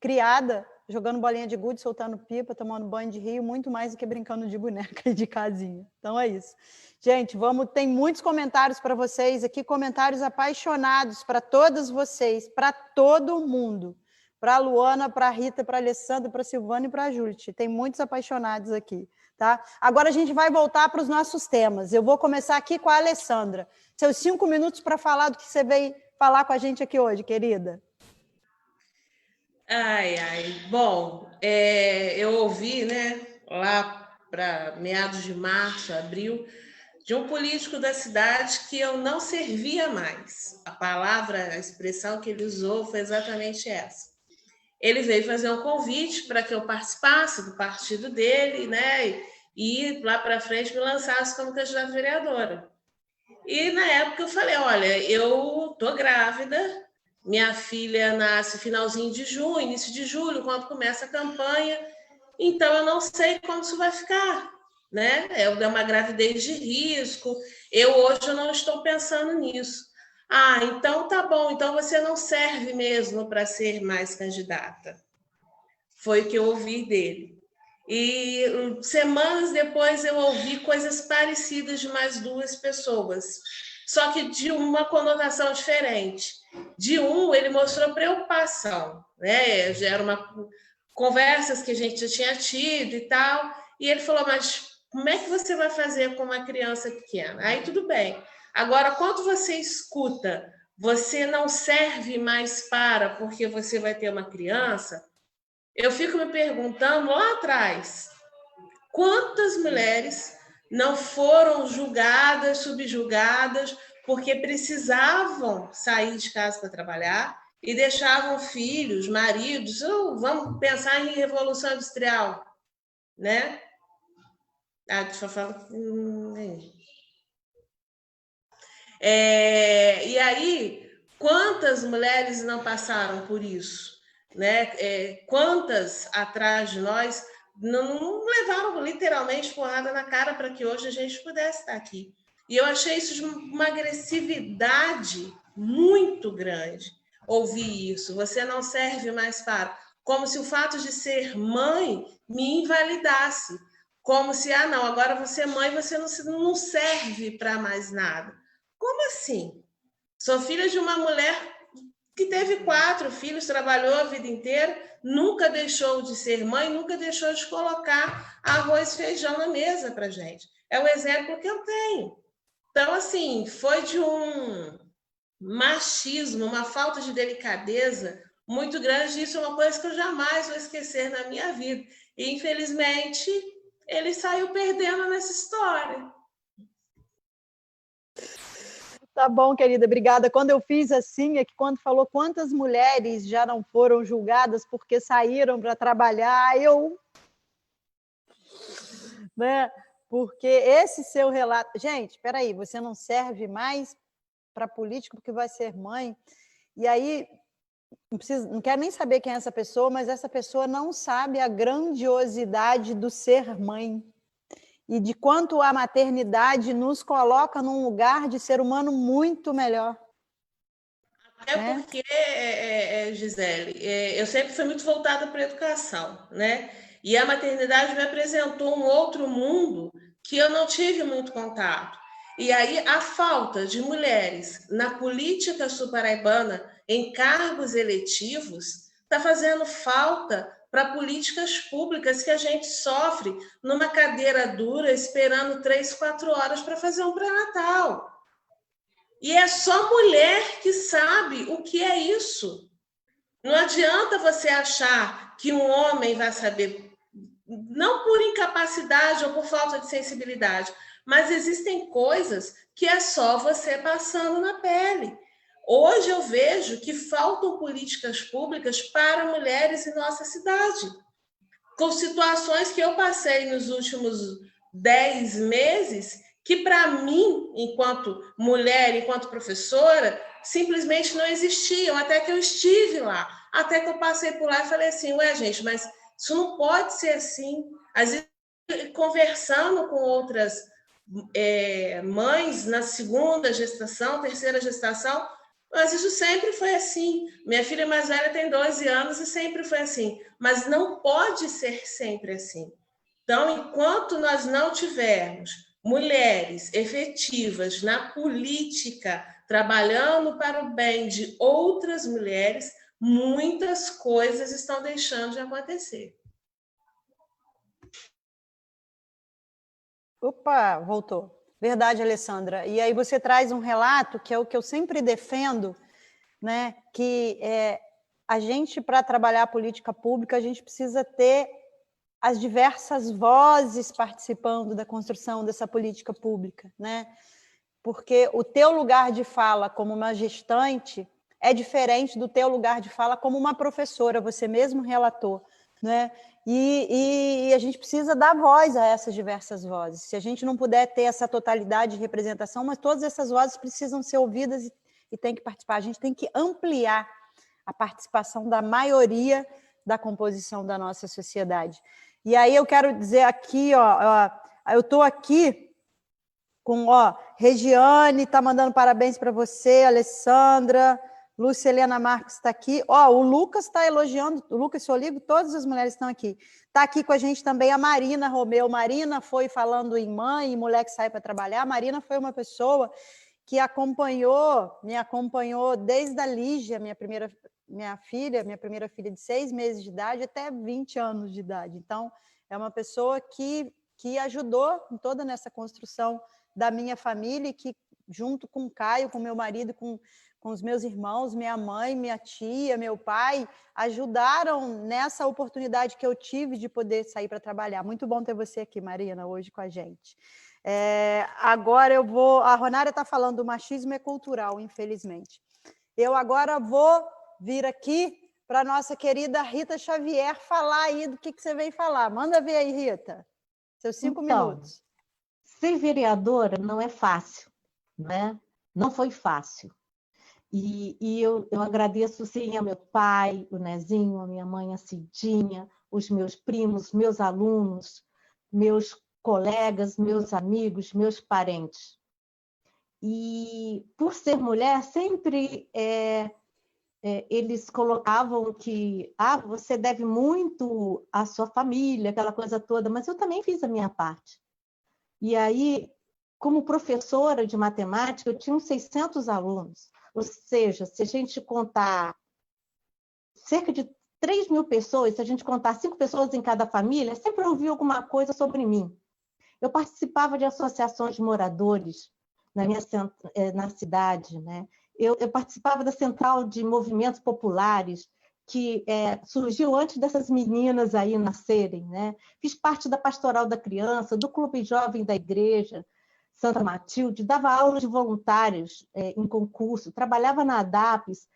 criada jogando bolinha de gude, soltando pipa, tomando banho de rio, muito mais do que brincando de boneca e de casinha. Então é isso. Gente, tem muitos comentários para vocês aqui, comentários apaixonados para todas vocês, para todo mundo. Para a Luana, para a Rita, para a Alessandra, para a Silvana e para a Juliette. Tem muitos apaixonados aqui. Tá? Agora a gente vai voltar para os nossos temas. Eu vou começar aqui com a Alessandra. Seus 5 minutos para falar do que você veio falar com a gente aqui hoje, querida. Bom, eu ouvi, né, lá para meados de março, abril, de um político da cidade que eu não servia mais. A palavra, a expressão que ele usou foi exatamente essa. Ele veio fazer um convite para que eu participasse do partido dele, né, e lá para frente me lançasse como candidata vereadora. E na época eu falei, olha, eu tô grávida, minha filha nasce finalzinho de junho, início de julho, quando começa a campanha, então eu não sei como isso vai ficar, né? É uma gravidez de risco, hoje eu não estou pensando nisso. Então tá bom, então você não serve mesmo para ser mais candidata. Foi o que eu ouvi dele. E semanas depois eu ouvi coisas parecidas de mais 2 pessoas, só que de uma conotação diferente. De ele mostrou preocupação, né? Já eram conversas que a gente já tinha tido e tal, e ele falou, mas como é que você vai fazer com uma criança pequena? Aí tudo bem. Agora, quando você escuta, você não serve mais porque você vai ter uma criança, eu fico me perguntando lá atrás, quantas mulheres não foram julgadas, subjugadas, porque precisavam sair de casa para trabalhar e deixavam filhos, maridos, vamos pensar em revolução industrial, né? Deixa eu falar. E aí, quantas mulheres não passaram por isso? Né? Quantas atrás de nós não levaram literalmente porrada na cara para que hoje a gente pudesse estar aqui. E eu achei isso de uma agressividade muito grande. Ouvir isso, você não serve mais como se o fato de ser mãe me invalidasse. Como se, não, agora você é mãe, você não serve para mais nada. Como assim? Sou filha de uma mulher que teve 4 filhos, trabalhou a vida inteira, nunca deixou de ser mãe, nunca deixou de colocar arroz e feijão na mesa para gente. É o exemplo que eu tenho. Então, assim, foi de um machismo, uma falta de delicadeza muito grande. Isso é uma coisa que eu jamais vou esquecer na minha vida. E, infelizmente, ele saiu perdendo nessa história. Tá bom, querida, obrigada. Quando eu fiz assim, é que quando falou quantas mulheres já não foram julgadas porque saíram para trabalhar, né? Porque esse seu relato... Gente, espera aí, você não serve mais para político porque vai ser mãe. E aí, não quero nem saber quem é essa pessoa, mas essa pessoa não sabe a grandiosidade do ser mãe. E de quanto a maternidade nos coloca num lugar de ser humano muito melhor. Até porque, Gisele, eu sempre fui muito voltada para a educação, né? E a maternidade me apresentou um outro mundo que eu não tive muito contato. E aí a falta de mulheres na política sul-paraibana em cargos eletivos está fazendo falta para políticas públicas que a gente sofre numa cadeira dura, esperando 3, 4 horas para fazer um pré-natal. E é só mulher que sabe o que é isso. Não adianta você achar que um homem vai saber, não por incapacidade ou por falta de sensibilidade, mas existem coisas que é só você passando na pele. Hoje eu vejo que faltam políticas públicas para mulheres em nossa cidade. Com situações que eu passei nos últimos 10 meses, que para mim, enquanto mulher, enquanto professora, simplesmente não existiam, até que eu estive lá, até que eu passei por lá e falei assim, ué, gente, mas isso não pode ser assim. Às vezes, conversando com outras mães na segunda gestação, terceira gestação, mas isso sempre foi assim. Minha filha mais velha tem 12 anos e sempre foi assim. Mas não pode ser sempre assim. Então, enquanto nós não tivermos mulheres efetivas na política, trabalhando para o bem de outras mulheres, muitas coisas estão deixando de acontecer. Opa, voltou. Verdade, Alessandra. E aí você traz um relato que é o que eu sempre defendo, né? Que a gente, para trabalhar a política pública, a gente precisa ter as diversas vozes participando da construção dessa política pública, né? Porque o teu lugar de fala como uma gestante é diferente do teu lugar de fala como uma professora, você mesmo relatou, né? E a gente precisa dar voz a essas diversas vozes. Se a gente não puder ter essa totalidade de representação, mas todas essas vozes precisam ser ouvidas e tem que participar. A gente tem que ampliar a participação da maioria da composição da nossa sociedade. E aí eu quero dizer aqui, eu estou aqui com, Regiane está mandando parabéns para você, Alessandra, Lúcia Helena Marques está aqui. O Lucas está elogiando, o Lucas Soligo, todas as mulheres estão aqui. Está aqui com a gente também a Marina Romeu. Marina foi falando em mãe e mulher que sai para trabalhar. A Marina foi uma pessoa que me acompanhou desde a Lígia, minha primeira filha de 6 meses de idade até 20 anos de idade. Então, é uma pessoa que ajudou em toda nessa construção da minha família e que, junto com o Caio, com meu marido, com os meus irmãos, minha mãe, minha tia, meu pai, ajudaram nessa oportunidade que eu tive de poder sair para trabalhar. Muito bom ter você aqui, Marina, hoje com a gente. Agora eu vou... A Ronária está falando, o machismo é cultural, infelizmente. Eu agora vou vir aqui para a nossa querida Rita Xavier falar aí do que você veio falar. Manda ver aí, Rita. Seus 5 minutos. Ser vereadora não é fácil, né? Não foi fácil. E eu agradeço, sim, ao meu pai, o Nezinho, a minha mãe, a Cidinha, os meus primos, meus alunos, meus colegas, meus amigos, meus parentes. E, por ser mulher, sempre eles colocavam que você deve muito à sua família, aquela coisa toda, mas eu também fiz a minha parte. E aí, como professora de matemática, eu tinha uns 600 alunos. Ou seja, se a gente contar cerca de 3 mil pessoas, se a gente contar 5 pessoas em cada família, sempre ouvi alguma coisa sobre mim. Eu participava de associações de moradores na cidade, né? Eu participava da central de movimentos populares, que surgiu antes dessas meninas aí nascerem, né? Fiz parte da Pastoral da Criança, do Clube Jovem da Igreja Santa Matilde, dava aulas de voluntários em concurso, trabalhava na ADAPES,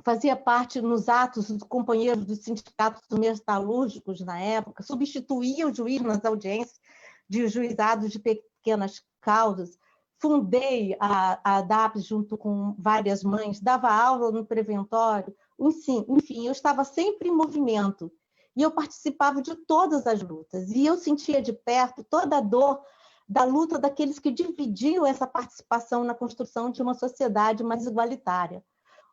fazia parte nos atos dos companheiros dos sindicatos metalúrgicos na época, substituía o juiz nas audiências de juizados de pequenas causas, fundei a ADAPES junto com várias mães, dava aula no preventório, enfim, eu estava sempre em movimento e eu participava de todas as lutas e eu sentia de perto toda a dor da luta daqueles que dividiam essa participação na construção de uma sociedade mais igualitária.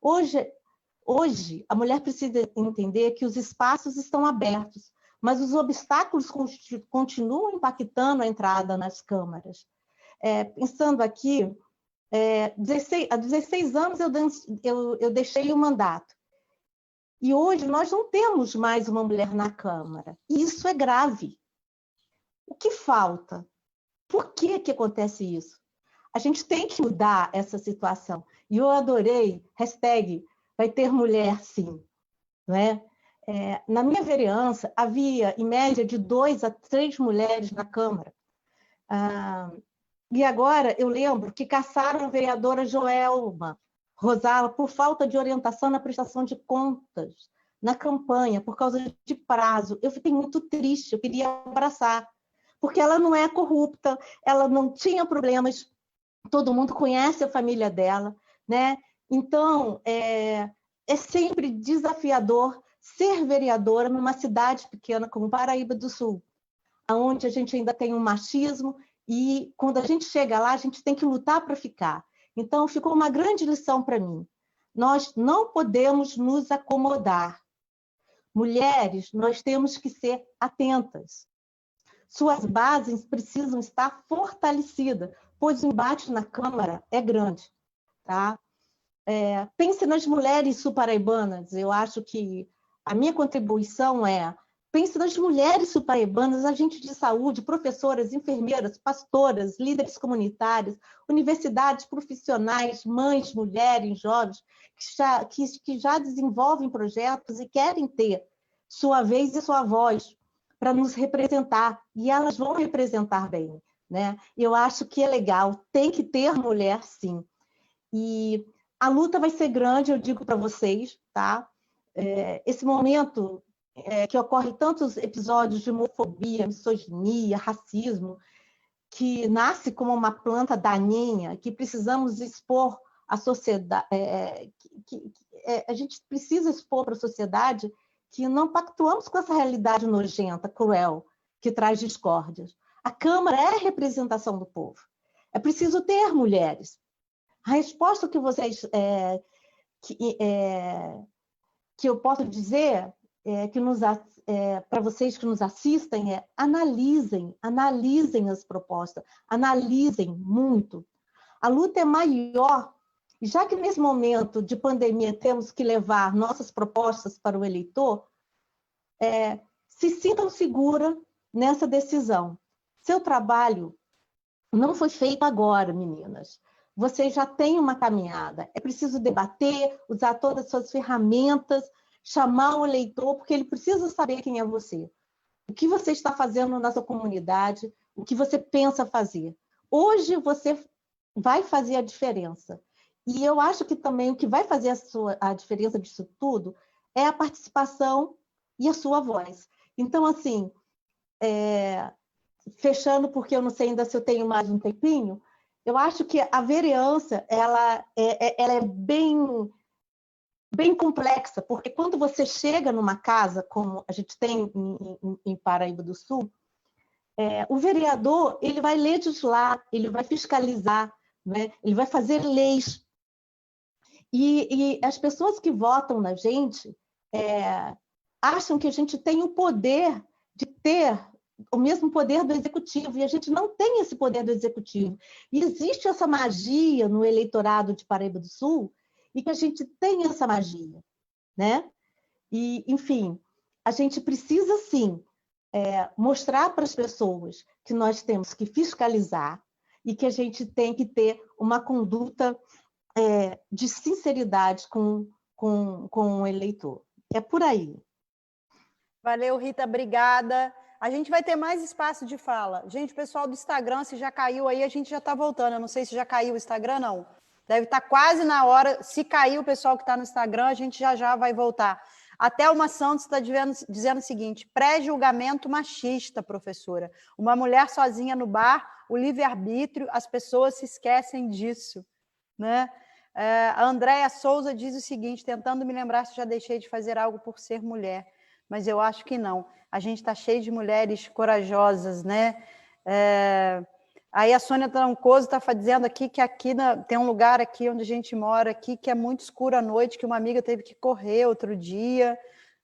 Hoje, a mulher precisa entender que os espaços estão abertos, mas os obstáculos continuam impactando a entrada nas câmaras. Pensando aqui, há 16 anos eu deixei o mandato. E hoje nós não temos mais uma mulher na Câmara. E isso é grave. O que falta? Por que acontece isso? A gente tem que mudar essa situação. E eu adorei, #vai ter mulher sim. Não é? Na minha vereança, havia, em média, de 2 a 3 mulheres na Câmara. E agora eu lembro que caçaram a vereadora Joelma Rosala por falta de orientação na prestação de contas na campanha, por causa de prazo. Eu fiquei muito triste, eu queria abraçar, porque ela não é corrupta, ela não tinha problemas, todo mundo conhece a família dela, né? Então, é sempre desafiador ser vereadora numa cidade pequena como Paraíba do Sul, onde a gente ainda tem um machismo e quando a gente chega lá, a gente tem que lutar para ficar. Então, ficou uma grande lição para mim. Nós não podemos nos acomodar. Mulheres, nós temos que ser atentas. Suas bases precisam estar fortalecidas, pois o embate na Câmara é grande. Tá? Pense nas mulheres sul-paraibanas. Eu acho que a minha contribuição pense nas mulheres sul-paraibanas, agentes de saúde, professoras, enfermeiras, pastoras, líderes comunitários, universidades, profissionais, mães, mulheres, jovens, que já desenvolvem projetos e querem ter sua vez e sua voz para nos representar, e elas vão representar bem. Né? Eu acho que é legal, tem que ter mulher, sim. E a luta vai ser grande, eu digo para vocês, tá? Esse momento que ocorre tantos episódios de homofobia, misoginia, racismo, que nasce como uma planta daninha, que precisamos expor à sociedade, a gente precisa expor para a sociedade que não pactuamos com essa realidade nojenta, cruel, que traz discórdias. A Câmara é a representação do povo. É preciso ter mulheres. A resposta que vocês que eu posso dizer para vocês que nos assistem analisem as propostas, analisem muito. A luta é maior, e já que nesse momento de pandemia temos que levar nossas propostas para o eleitor, se sintam seguras nessa decisão. Seu trabalho não foi feito agora, meninas. Você já tem uma caminhada. É preciso debater, usar todas as suas ferramentas, chamar o eleitor, porque ele precisa saber quem é você. O que você está fazendo na sua comunidade, o que você pensa fazer. Hoje você vai fazer a diferença. E eu acho que também o que vai fazer a diferença disso tudo é a participação e a sua voz. Então, assim, fechando, porque eu não sei ainda se eu tenho mais um tempinho, eu acho que a vereança ela é bem complexa, porque quando você chega numa casa, como a gente tem em Paraíba do Sul, o vereador ele vai legislar, ele vai fiscalizar, né? Ele vai fazer leis. E as pessoas que votam na gente acham que a gente tem o poder de ter o mesmo poder do executivo, e a gente não tem esse poder do executivo. E existe essa magia no eleitorado de Paraíba do Sul, e que a gente tem essa magia, né? E, enfim, a gente precisa, sim, mostrar para as pessoas que nós temos que fiscalizar e que a gente tem que ter uma conduta de sinceridade com o eleitor. É por aí. Valeu, Rita, obrigada. A gente vai ter mais espaço de fala. Gente, o pessoal do Instagram, se já caiu aí, a gente já está voltando. Eu não sei se já caiu o Instagram, não. Deve estar quase na hora. Se cair o pessoal que está no Instagram, a gente já vai voltar. A Thelma Santos está dizendo o seguinte: pré-julgamento machista, professora. Uma mulher sozinha no bar, o livre-arbítrio, as pessoas se esquecem disso, né? A Andréia Souza diz o seguinte, tentando me lembrar se já deixei de fazer algo por ser mulher, mas eu acho que não. A gente está cheio de mulheres corajosas, né? Aí a Sônia Trancoso está dizendo aqui que tem um lugar aqui onde a gente mora aqui que é muito escuro à noite, que uma amiga teve que correr outro dia,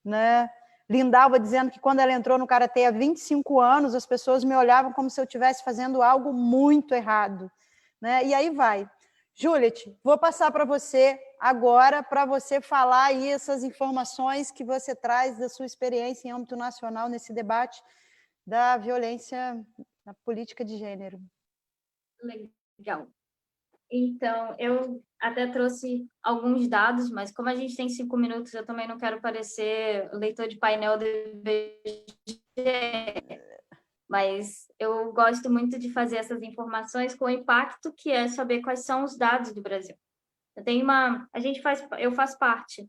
né? Lindalva dizendo que quando ela entrou no Karatê há 25 anos, as pessoas me olhavam como se eu estivesse fazendo algo muito errado, né? E aí vai. Juliette, vou passar para você agora, para você falar aí essas informações que você traz da sua experiência em âmbito nacional nesse debate da violência na política de gênero. Legal. Então, eu até trouxe alguns dados, mas como a gente tem 5 minutos, eu também não quero parecer leitor de painel do IBGE, mas eu gosto muito de fazer essas informações com o impacto que é saber quais são os dados do Brasil. Eu faço parte,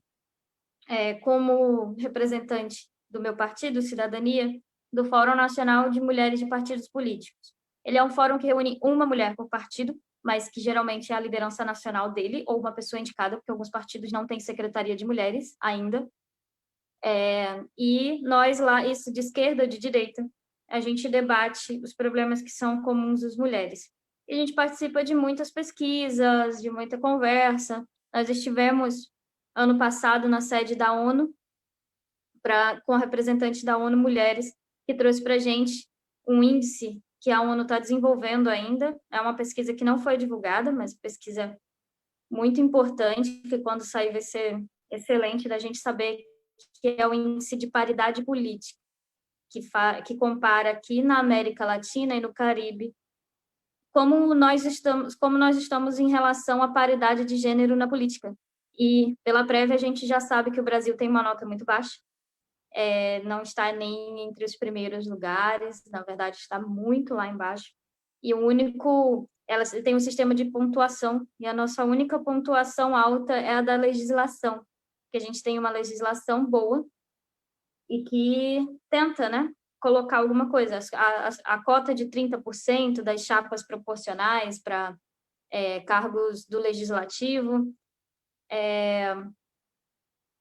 como representante do meu partido, Cidadania, do Fórum Nacional de Mulheres de Partidos Políticos. Ele é um fórum que reúne uma mulher por partido, mas que geralmente é a liderança nacional dele, ou uma pessoa indicada, porque alguns partidos não têm secretaria de mulheres ainda. E nós lá, isso de esquerda, de direita, a gente debate os problemas que são comuns às mulheres. E a gente participa de muitas pesquisas, de muita conversa. Nós estivemos, ano passado, na sede da ONU, com a representante da ONU Mulheres, que trouxe para a gente um índice que a ONU está desenvolvendo ainda. É uma pesquisa que não foi divulgada, mas pesquisa muito importante, que quando sair vai ser excelente da gente saber, que é o índice de paridade política, que compara aqui na América Latina e no Caribe como nós estamos em relação à paridade de gênero na política. E pela prévia a gente já sabe que o Brasil tem uma nota muito baixa, não está nem entre os primeiros lugares, na verdade está muito lá embaixo. E ela tem um sistema de pontuação, e a nossa única pontuação alta é a da legislação, que a gente tem uma legislação boa e que tenta, né, colocar alguma coisa. A cota de 30% das chapas proporcionais para cargos do legislativo,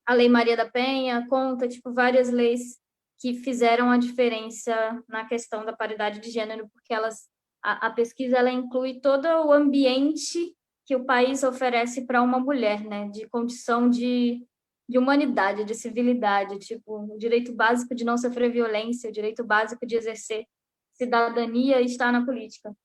a Lei Maria da Penha conta, várias leis que fizeram a diferença na questão da paridade de gênero, porque a pesquisa ela inclui todo o ambiente que o país oferece para uma mulher, né, de condição de humanidade, de civilidade, o direito básico de não sofrer violência, o direito básico de exercer cidadania e estar na política.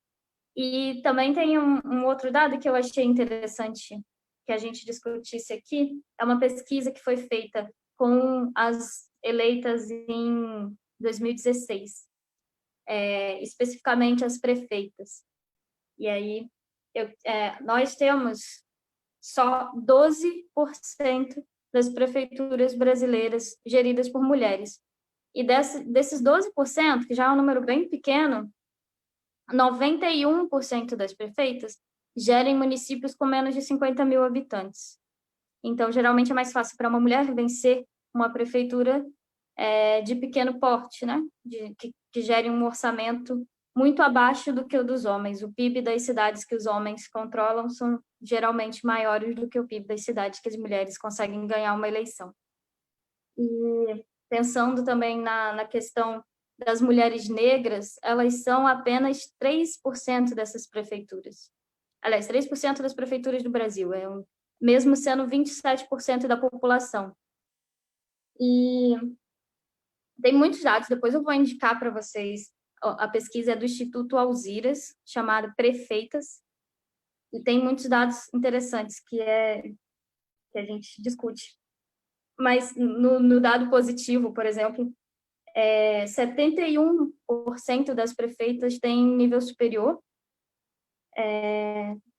E também tem um outro dado que eu achei interessante que a gente discutisse aqui, é uma pesquisa que foi feita com as eleitas em 2016, especificamente as prefeitas. E aí, nós temos só 12% das prefeituras brasileiras geridas por mulheres. E desses 12%, que já é um número bem pequeno, 91% das prefeitas gerem municípios com menos de 50 mil habitantes. Então, geralmente é mais fácil para uma mulher vencer uma prefeitura de pequeno porte, né? Que gere um orçamento muito abaixo do que o dos homens. O PIB das cidades que os homens controlam são geralmente maiores do que o PIB das cidades que as mulheres conseguem ganhar uma eleição. E pensando também na questão das mulheres negras, elas são apenas 3% dessas prefeituras. Aliás, 3% das prefeituras do Brasil, mesmo sendo 27% da população. E Tem muitos dados, depois eu vou indicar para vocês. A pesquisa é do Instituto Alziras, chamada Prefeitas, e tem muitos dados interessantes que a gente discute. Mas no dado positivo, por exemplo, 71% das prefeitas têm nível superior,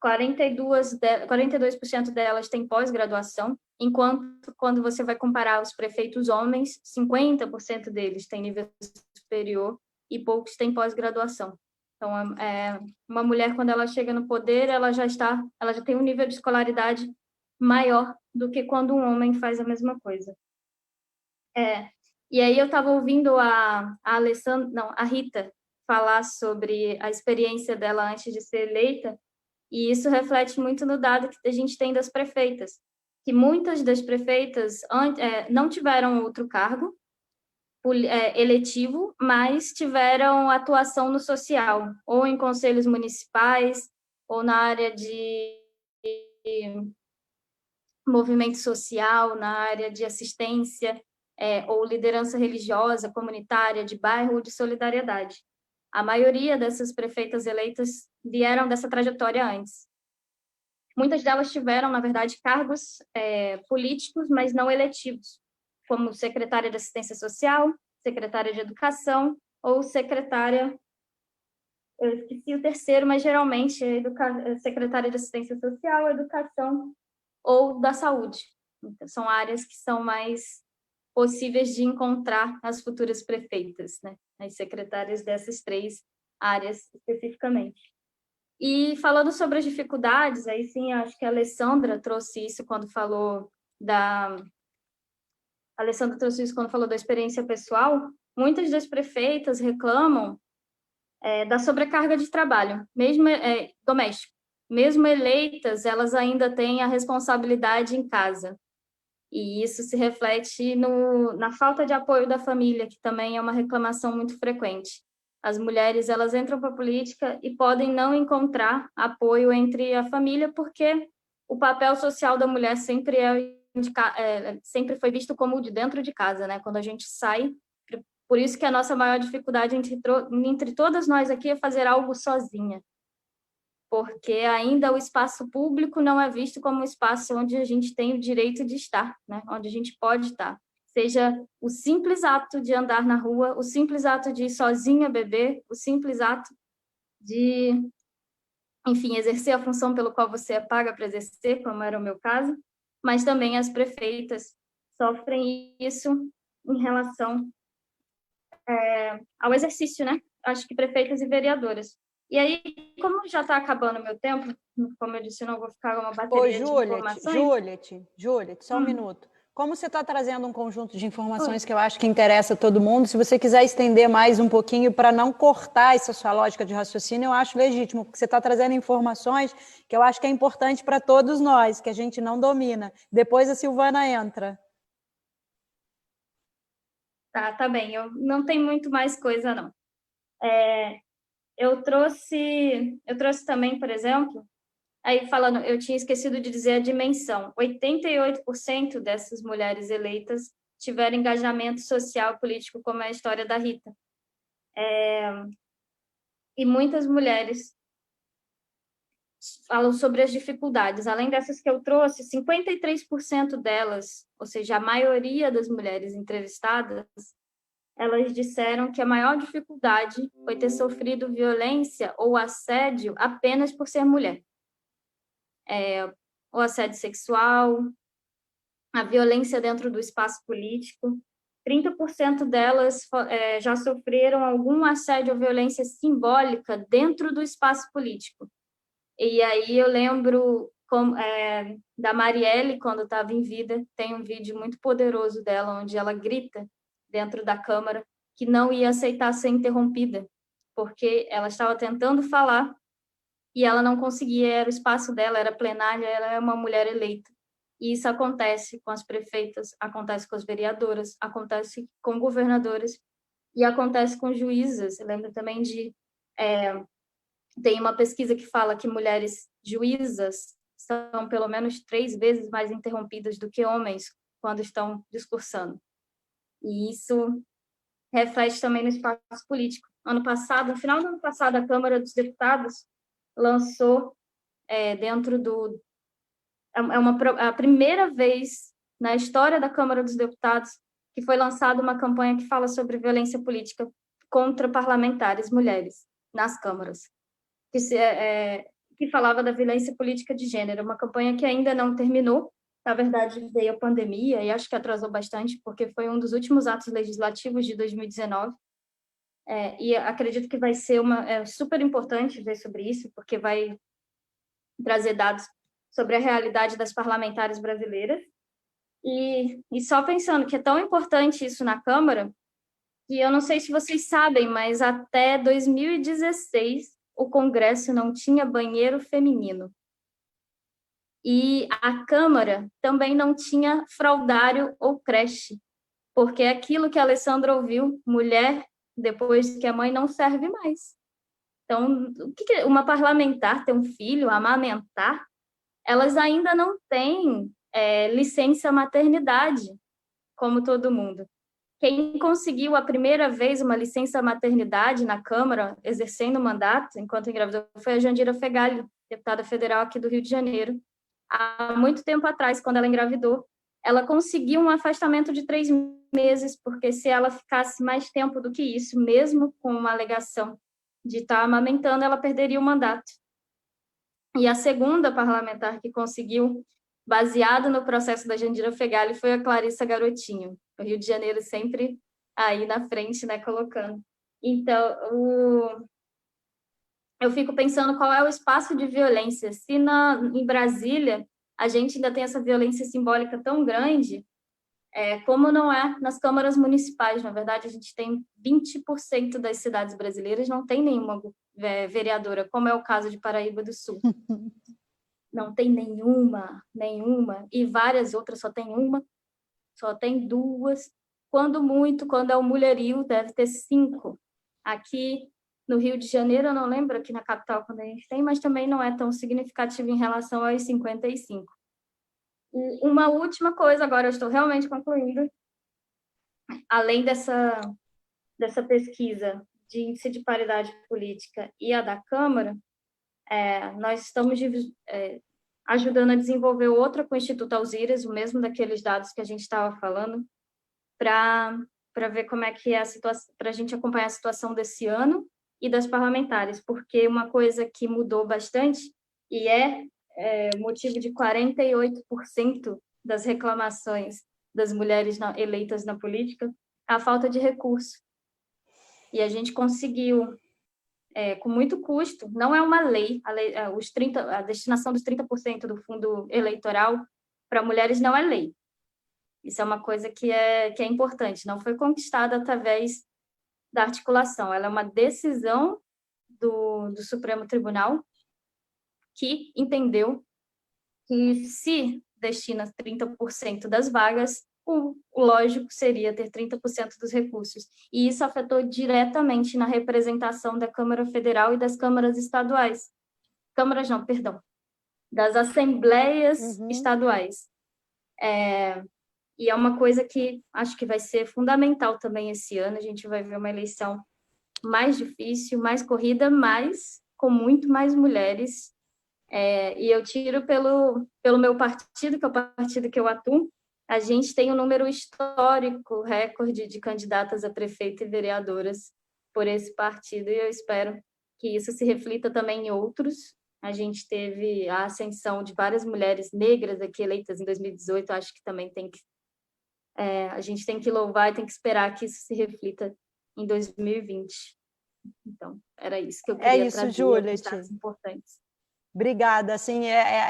42% delas têm pós-graduação, enquanto quando você vai comparar os prefeitos homens, 50% deles têm nível superior e poucos têm pós-graduação. Então, uma mulher, quando ela chega no poder, ela já tem um nível de escolaridade maior do que quando um homem faz a mesma coisa. E aí eu estava ouvindo a Rita falar sobre a experiência dela antes de ser eleita, e isso reflete muito no dado que a gente tem das prefeitas, que muitas das prefeitas não tiveram outro cargo eletivo, mas tiveram atuação no social, ou em conselhos municipais, ou na área de movimento social, na área de assistência, ou liderança religiosa, comunitária, de bairro ou de solidariedade. A maioria dessas prefeitas eleitas vieram dessa trajetória antes. Muitas delas tiveram, na verdade, cargos políticos, mas não eletivos, como secretária de assistência social, secretária de educação ou secretária, eu esqueci o terceiro, mas geralmente secretária de assistência social, educação ou da saúde. Então, são áreas que são mais possíveis de encontrar as futuras prefeitas, né? As secretárias dessas 3 áreas especificamente. E falando sobre as dificuldades, aí sim, acho que a Alessandra trouxe isso quando falou da experiência pessoal. Muitas das prefeitas reclamam da sobrecarga de trabalho, mesmo doméstico. Mesmo eleitas, elas ainda têm a responsabilidade em casa. E isso se reflete na falta de apoio da família, que também é uma reclamação muito frequente. As mulheres, elas entram para a política e podem não encontrar apoio entre a família, porque o papel social da mulher sempre foi visto como o de dentro de casa, né? Quando a gente sai, por isso que a nossa maior dificuldade entre todas nós aqui é fazer algo sozinha, porque ainda o espaço público não é visto como um espaço onde a gente tem o direito de estar, né? Onde a gente pode estar. Seja o simples ato de andar na rua, o simples ato de ir sozinha beber, o simples ato de, enfim, exercer a função pelo qual você é paga para exercer, como era o meu caso, mas também as prefeitas sofrem isso em relação ao exercício, né? Acho que prefeitas e vereadoras. E aí, como já está acabando o meu tempo, como eu disse, eu não vou ficar uma bateria de informações. Juliette, só um minuto. Como você está trazendo um conjunto de informações que eu acho que interessa a todo mundo, se você quiser estender mais um pouquinho para não cortar essa sua lógica de raciocínio, eu acho legítimo, porque você está trazendo informações que eu acho que é importante para todos nós, que a gente não domina. Depois a Silvana entra. Tá bem. Eu não tenho muito mais coisa, não. Eu trouxe também, por exemplo, aí falando, eu tinha esquecido de dizer a dimensão. 88% dessas mulheres eleitas tiveram engajamento social e político, como é a história da Rita. E muitas mulheres falam sobre as dificuldades. Além dessas que eu trouxe, 53% delas, ou seja, a maioria das mulheres entrevistadas, elas disseram que a maior dificuldade foi ter sofrido violência ou assédio apenas por ser mulher. O assédio sexual, a violência dentro do espaço político. 30% delas já sofreram algum assédio ou violência simbólica dentro do espaço político. E aí eu lembro da Marielle, quando estava em vida, tem um vídeo muito poderoso dela, onde ela grita dentro da Câmara que não ia aceitar ser interrompida, porque ela estava tentando falar e ela não conseguia, era o espaço dela, era plenária, ela é uma mulher eleita. E isso acontece com as prefeitas, acontece com as vereadoras, acontece com governadoras e acontece com juízas. Eu lembro também tem uma pesquisa que fala que mulheres juízas são pelo menos 3 vezes mais interrompidas do que homens quando estão discursando. E isso reflete também no espaço político. Ano passado, no final do ano passado, a Câmara dos Deputados lançou a primeira vez na história da Câmara dos Deputados que foi lançada uma campanha que fala sobre violência política contra parlamentares mulheres nas câmaras, que falava da violência política de gênero, uma campanha que ainda não terminou. Na verdade, veio a pandemia e acho que atrasou bastante, porque foi um dos últimos atos legislativos de 2019. E acredito que vai ser super importante ver sobre isso, porque vai trazer dados sobre a realidade das parlamentares brasileiras. E só pensando que é tão importante isso na Câmara, que eu não sei se vocês sabem, mas até 2016 o Congresso não tinha banheiro feminino. E a Câmara também não tinha fraldário ou creche, porque é aquilo que a Alessandra ouviu, mulher, depois que a mãe, não serve mais. Então, o que uma parlamentar ter um filho, amamentar, elas ainda não têm licença maternidade, como todo mundo. Quem conseguiu a primeira vez uma licença maternidade na Câmara, exercendo o mandato, enquanto engravidou, foi a Jandira Fegali, deputada federal aqui do Rio de Janeiro. Há muito tempo atrás, quando ela engravidou, ela conseguiu um afastamento de 3 meses, porque se ela ficasse mais tempo do que isso, mesmo com uma alegação de estar amamentando, ela perderia o mandato. E a segunda parlamentar que conseguiu, baseado no processo da Jandira Fegali, foi a Clarissa Garotinho. O Rio de Janeiro sempre aí na frente, né, colocando. Então, eu fico pensando qual é o espaço de violência. Se em Brasília a gente ainda tem essa violência simbólica tão grande, como não é nas câmaras municipais. Na verdade, a gente tem 20% das cidades brasileiras não tem nenhuma vereadora, como é o caso de Paraíba do Sul. Não tem nenhuma, e várias outras só tem uma, só tem 2. Quando muito, quando é o mulherio, deve ter 5. Aqui no Rio de Janeiro, eu não lembro aqui na capital quando a gente tem, mas também não é tão significativo em relação aos 55. E uma última coisa, agora eu estou realmente concluindo, além dessa pesquisa de índice de paridade política e a da Câmara, nós estamos ajudando a desenvolver outra com o Instituto Alzires, o mesmo daqueles dados que a gente estava falando, para ver como é que é a situação, para a gente acompanhar a situação desse ano e das parlamentares, porque uma coisa que mudou bastante e motivo de 48% das reclamações das mulheres eleitas na política, é a falta de recurso. E a gente conseguiu, com muito custo, não é uma lei, a destinação dos 30% do fundo eleitoral para mulheres não é lei. Isso é uma coisa que é importante, não foi conquistada através da articulação, ela é uma decisão do Supremo Tribunal que entendeu que se destina 30% das vagas, o lógico seria ter 30% dos recursos. E isso afetou diretamente na representação da Câmara Federal e das câmaras estaduais. Câmaras não, perdão. Das assembleias estaduais. E é uma coisa que acho que vai ser fundamental também esse ano. A gente vai ver uma eleição mais difícil, mais corrida, mas com muito mais mulheres. E eu tiro pelo meu partido, que é o partido que eu atuo, a gente tem um número histórico, recorde de candidatas a prefeito e vereadoras por esse partido, e eu espero que isso se reflita também em outros. A gente teve a ascensão de várias mulheres negras aqui eleitas em 2018, acho que também a gente tem que louvar e tem que esperar que isso se reflita em 2020. Então, era isso que eu queria trazer, Juliette. dados importantes. Obrigada. Assim,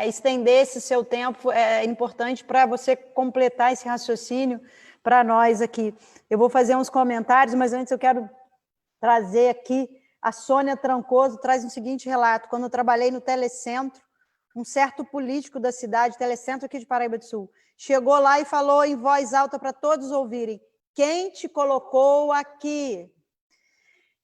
estender esse seu tempo é importante para você completar esse raciocínio para nós aqui. Eu vou fazer uns comentários, mas antes eu quero trazer aqui a Sônia Trancoso, traz o seguinte relato. Quando eu trabalhei no Telecentro, um certo político da cidade, Telecentro aqui de Paraíba do Sul, chegou lá e falou em voz alta para todos ouvirem: quem te colocou aqui?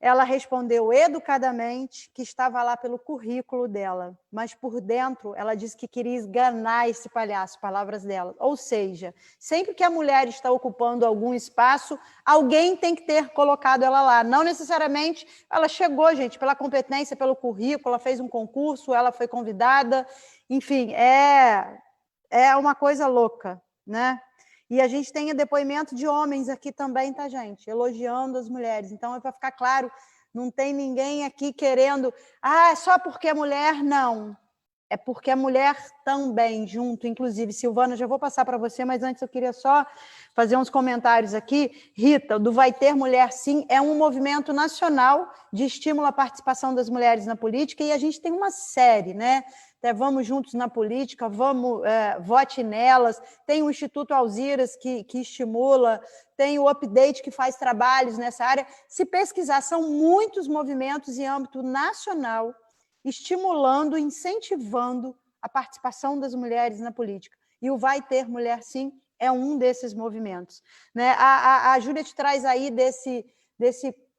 ela respondeu educadamente que estava lá pelo currículo dela, mas por dentro ela disse que queria esganar esse palhaço, palavras dela. Ou seja, sempre que a mulher está ocupando algum espaço, alguém tem que ter colocado ela lá. Não necessariamente ela chegou, gente, pela competência, pelo currículo, ela fez um concurso, ela foi convidada, enfim, é uma coisa louca, né? E a gente tem depoimento de homens aqui também, tá, gente? Elogiando as mulheres. Então, é para ficar claro, não tem ninguém aqui querendo... é só porque é mulher? Não. É porque é mulher também, junto. Inclusive, Silvana, já vou passar para você, mas antes eu queria só fazer uns comentários aqui. Rita, do Vai Ter Mulher Sim, é um movimento nacional de estímulo à participação das mulheres na política, e a gente tem uma série, né? Vamos juntos na política, vote nelas, tem o Instituto Alziras que estimula, tem o Update que faz trabalhos nessa área. Se pesquisar, são muitos movimentos em âmbito nacional estimulando, incentivando a participação das mulheres na política. E o Vai Ter Mulher Sim é um desses movimentos, né? A Júlia te traz aí desse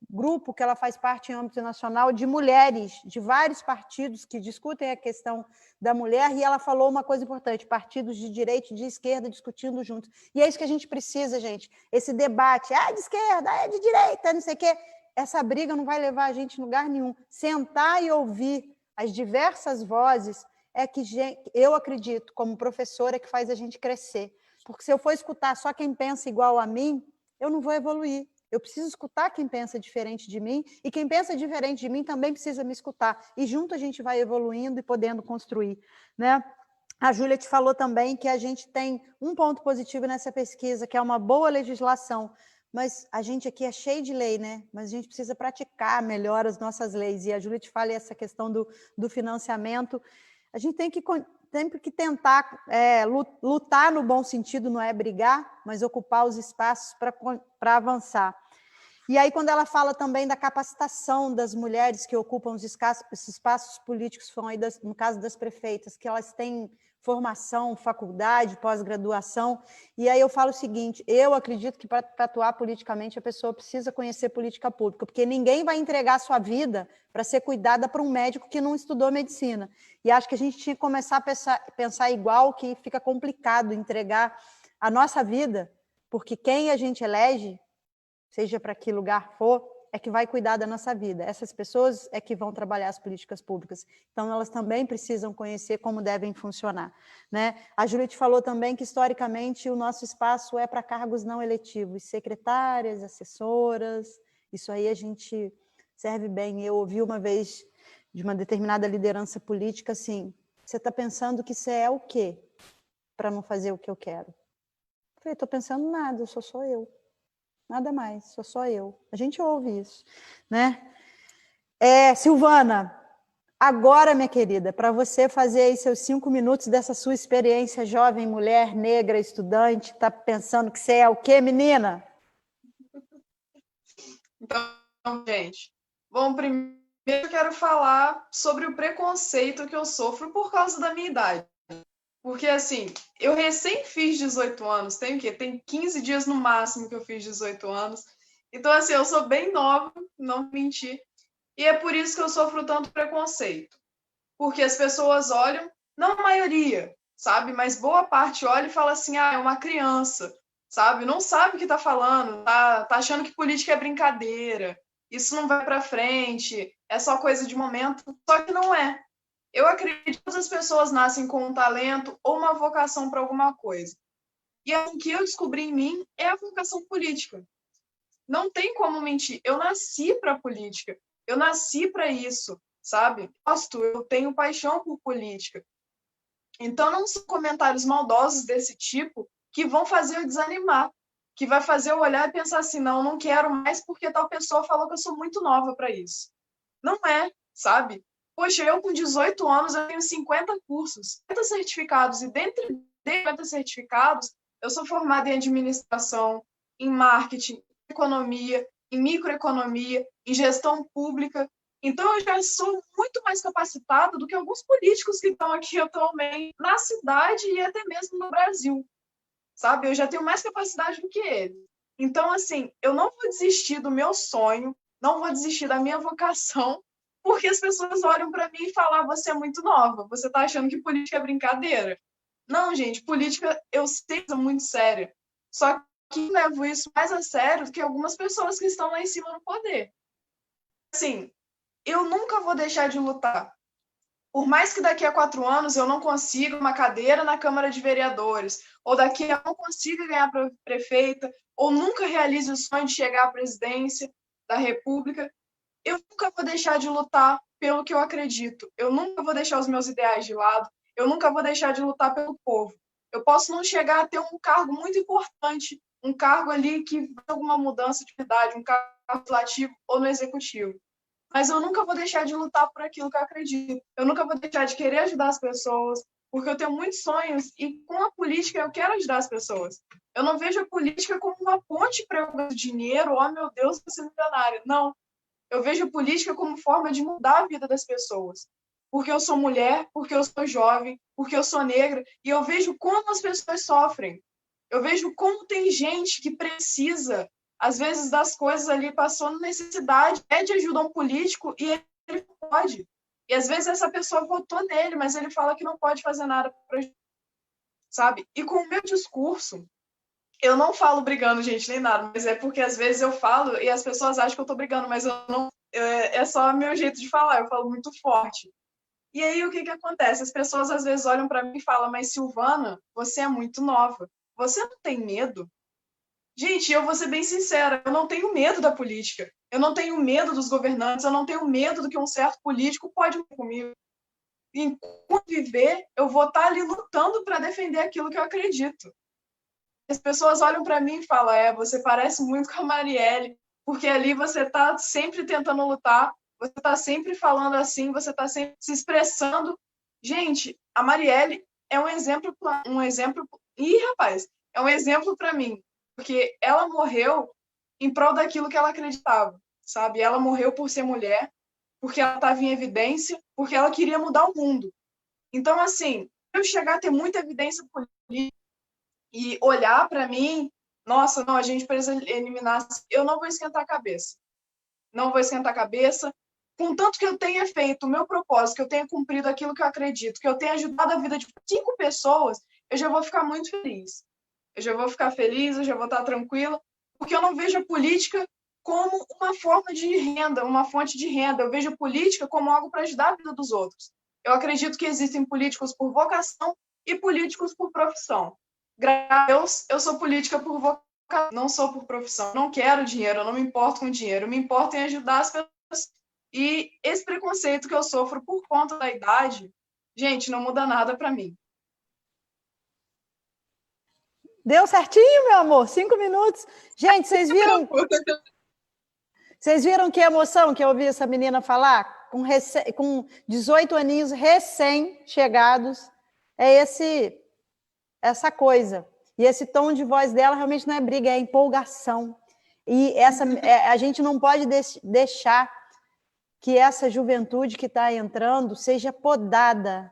grupo que ela faz parte em âmbito nacional de mulheres de vários partidos que discutem a questão da mulher, e ela falou uma coisa importante, partidos de direita e de esquerda discutindo juntos. E é isso que a gente precisa, gente, esse debate, de esquerda, de direita, não sei o quê. Essa briga não vai levar a gente em lugar nenhum. Sentar e ouvir as diversas vozes é que eu acredito, como professora, que faz a gente crescer. Porque se eu for escutar só quem pensa igual a mim, eu não vou evoluir. Eu preciso escutar quem pensa diferente de mim, e quem pensa diferente de mim também precisa me escutar. E junto a gente vai evoluindo e podendo construir, né? A Júlia te falou também que a gente tem um ponto positivo nessa pesquisa, que é uma boa legislação. Mas a gente aqui é cheio de lei, né? Mas a gente precisa praticar melhor as nossas leis. E a Júlia te fala essa questão do financiamento. A gente tem que tentar lutar no bom sentido, não é brigar, mas ocupar os espaços para avançar. E aí, quando ela fala também da capacitação das mulheres que ocupam os espaços políticos, foram aí no caso das prefeitas, que elas têm formação, faculdade, pós-graduação, e aí eu falo o seguinte, eu acredito que para atuar politicamente a pessoa precisa conhecer política pública, porque ninguém vai entregar a sua vida para ser cuidada por um médico que não estudou medicina. E acho que a gente tinha que começar a pensar igual, que fica complicado entregar a nossa vida, porque quem a gente elege, seja para que lugar for, é que vai cuidar da nossa vida. Essas pessoas é que vão trabalhar as políticas públicas. Então, elas também precisam conhecer como devem funcionar, né? A Júlia te falou também que, historicamente, o nosso espaço é para cargos não eletivos, secretárias, assessoras, isso aí a gente serve bem. Eu ouvi uma vez de uma determinada liderança política assim, você está pensando que você é o quê para não fazer o que eu quero? Eu falei, estou pensando nada, eu sou eu. Nada mais, sou só eu. A gente ouve isso, né? Silvana, agora, minha querida, para você fazer aí seus 5 minutos dessa sua experiência jovem, mulher, negra, estudante, tá pensando que você é o quê, menina? Então, gente, bom, primeiro eu quero falar sobre o preconceito que eu sofro por causa da minha idade. Porque, assim, eu recém fiz 18 anos, tem o quê? Tem 15 dias no máximo que eu fiz 18 anos. Então, assim, eu sou bem nova, não mentir. E é por isso que eu sofro tanto preconceito. Porque as pessoas olham, não a maioria, sabe? Mas boa parte olha e fala assim, é uma criança, sabe? Não sabe o que tá falando, tá achando que política é brincadeira, isso não vai para frente, é só coisa de momento. Só que não é. Eu acredito que todas as pessoas nascem com um talento ou uma vocação para alguma coisa. E o que eu descobri em mim é a vocação política. Não tem como mentir. Eu nasci para a política. Eu nasci para isso, sabe? Eu tenho paixão por política. Então, não são comentários maldosos desse tipo que vão fazer eu desanimar, que vai fazer eu olhar e pensar assim, não quero mais porque tal pessoa falou que eu sou muito nova para isso. Não é, sabe? Poxa, eu com 18 anos, eu tenho 50 cursos, 50 certificados, e dentre 50 certificados, eu sou formada em administração, em marketing, em economia, em microeconomia, em gestão pública. Então, eu já sou muito mais capacitada do que alguns políticos que estão aqui atualmente na cidade e até mesmo no Brasil, sabe? Eu já tenho mais capacidade do que eles. Então, assim, eu não vou desistir do meu sonho, não vou desistir da minha vocação, porque as pessoas olham para mim e falam, ah, você é muito nova, você está achando que política é brincadeira. Não, gente, política eu sei que é muito séria, só que eu levo isso mais a sério do que algumas pessoas que estão lá em cima no poder. Assim, eu nunca vou deixar de lutar. Por mais que daqui a 4 anos eu não consiga uma cadeira na Câmara de Vereadores, ou daqui eu não consiga ganhar para prefeita, ou nunca realize o sonho de chegar à presidência da República, eu nunca vou deixar de lutar pelo que eu acredito. Eu nunca vou deixar os meus ideais de lado. Eu nunca vou deixar de lutar pelo povo. Eu posso não chegar a ter um cargo muito importante, um cargo ali que vai alguma mudança de verdade, um cargo legislativo ou no executivo. Mas eu nunca vou deixar de lutar por aquilo que eu acredito. Eu nunca vou deixar de querer ajudar as pessoas, porque eu tenho muitos sonhos e com a política eu quero ajudar as pessoas. Eu não vejo a política como uma ponte para eu ganhar dinheiro, oh meu Deus, vou ser milionária. Não. Eu vejo a política como forma de mudar a vida das pessoas. Porque eu sou mulher, porque eu sou jovem, porque eu sou negra, e eu vejo como as pessoas sofrem. Eu vejo como tem gente que precisa, às vezes, das coisas ali, passando necessidade, pede ajuda a um político e ele não pode. E às vezes essa pessoa votou nele, mas ele fala que não pode fazer nada para ajudar, sabe? E com o meu discurso, eu não falo brigando, gente, nem nada, mas é porque às vezes eu falo e as pessoas acham que eu tô brigando, mas eu não. É só meu jeito de falar, eu falo muito forte. E aí o que acontece? As pessoas às vezes olham para mim e falam, mas Silvana, você é muito nova. Você não tem medo? Gente, eu vou ser bem sincera, eu não tenho medo da política. Eu não tenho medo dos governantes, eu não tenho medo do que um certo político pode fazer comigo. Enquanto viver, eu vou estar ali lutando para defender aquilo que eu acredito. As pessoas olham para mim e falam, você parece muito com a Marielle, porque ali você está sempre tentando lutar, você está sempre falando assim, você está sempre se expressando. Gente, a Marielle é um exemplo, é um exemplo para mim, porque ela morreu em prol daquilo que ela acreditava, sabe? Ela morreu por ser mulher, porque ela estava em evidência, porque ela queria mudar o mundo. Então, assim, eu chegar a ter muita evidência política e olhar para mim, nossa, não, a gente precisa eliminar, eu não vou esquentar a cabeça. Não vou esquentar a cabeça. Contanto que eu tenha feito o meu propósito, que eu tenha cumprido aquilo que eu acredito, que eu tenha ajudado a vida de 5 pessoas, eu já vou ficar muito feliz. Eu já vou ficar feliz, eu já vou estar tranquila, porque eu não vejo a política como uma forma de renda, uma fonte de renda. Eu vejo a política como algo para ajudar a vida dos outros. Eu acredito que existem políticos por vocação e políticos por profissão. Graças a Deus, eu sou política por vocação, não sou por profissão. Não quero dinheiro, eu não me importo com dinheiro, eu me importo em ajudar as pessoas. E esse preconceito que eu sofro por conta da idade, gente, não muda nada para mim. Deu certinho, meu amor? 5 minutos. Gente, vocês viram? Vocês viram que emoção que eu ouvi essa menina falar? Com 18 aninhos recém-chegados. É essa coisa. E esse tom de voz dela realmente não é briga, é empolgação. E a gente não pode deixar que essa juventude que está entrando seja podada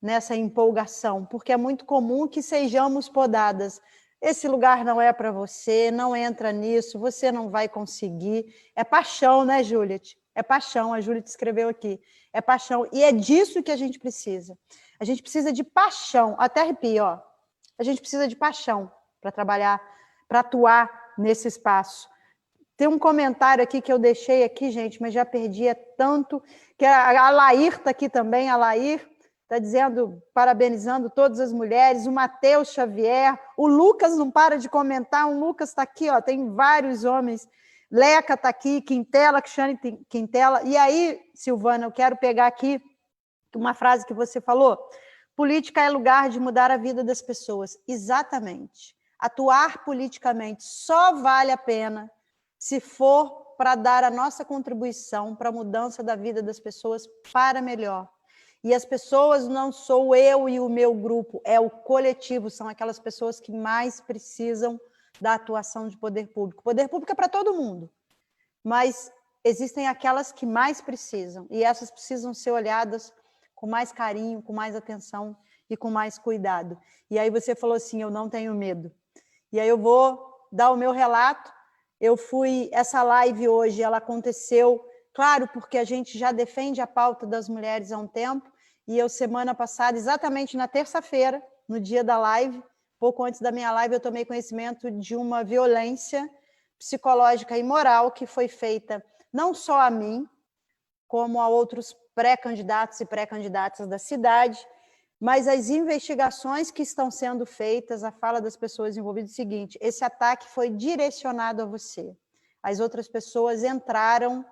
nessa empolgação, porque é muito comum que sejamos podadas. Esse lugar não é para você, não entra nisso, você não vai conseguir. É paixão, né, Juliette? É paixão, a Juliette escreveu aqui. É paixão, e é disso que a gente precisa. A gente precisa de paixão, até arrepio, ó. A gente precisa de paixão para trabalhar, para atuar nesse espaço. Tem um comentário aqui que eu deixei aqui, gente, mas já perdi, é tanto, que a Lair está aqui também, a Lair está dizendo, parabenizando todas as mulheres, o Matheus Xavier, o Lucas não para de comentar, o Lucas está aqui, ó, tem vários homens, Leca está aqui, Quintela, Cristiane Quintela, e aí, Silvana, eu quero pegar aqui uma frase que você falou, política é lugar de mudar a vida das pessoas, exatamente, atuar politicamente só vale a pena se for para dar a nossa contribuição para a mudança da vida das pessoas para melhor. E as pessoas não sou eu e o meu grupo, é o coletivo, são aquelas pessoas que mais precisam da atuação de poder público. Poder público é para todo mundo, mas existem aquelas que mais precisam, e essas precisam ser olhadas com mais carinho, com mais atenção e com mais cuidado. E aí você falou assim, eu não tenho medo. E aí eu vou dar o meu relato. Essa live hoje, ela aconteceu, claro, porque a gente já defende a pauta das mulheres há um tempo, e eu, semana passada, exatamente na terça-feira, no dia da live, pouco antes da minha live, eu tomei conhecimento de uma violência psicológica e moral que foi feita não só a mim, como a outros pré-candidatos e pré-candidatas da cidade, mas as investigações que estão sendo feitas, a fala das pessoas envolvidas é o seguinte: esse ataque foi direcionado a você. As outras pessoas entraram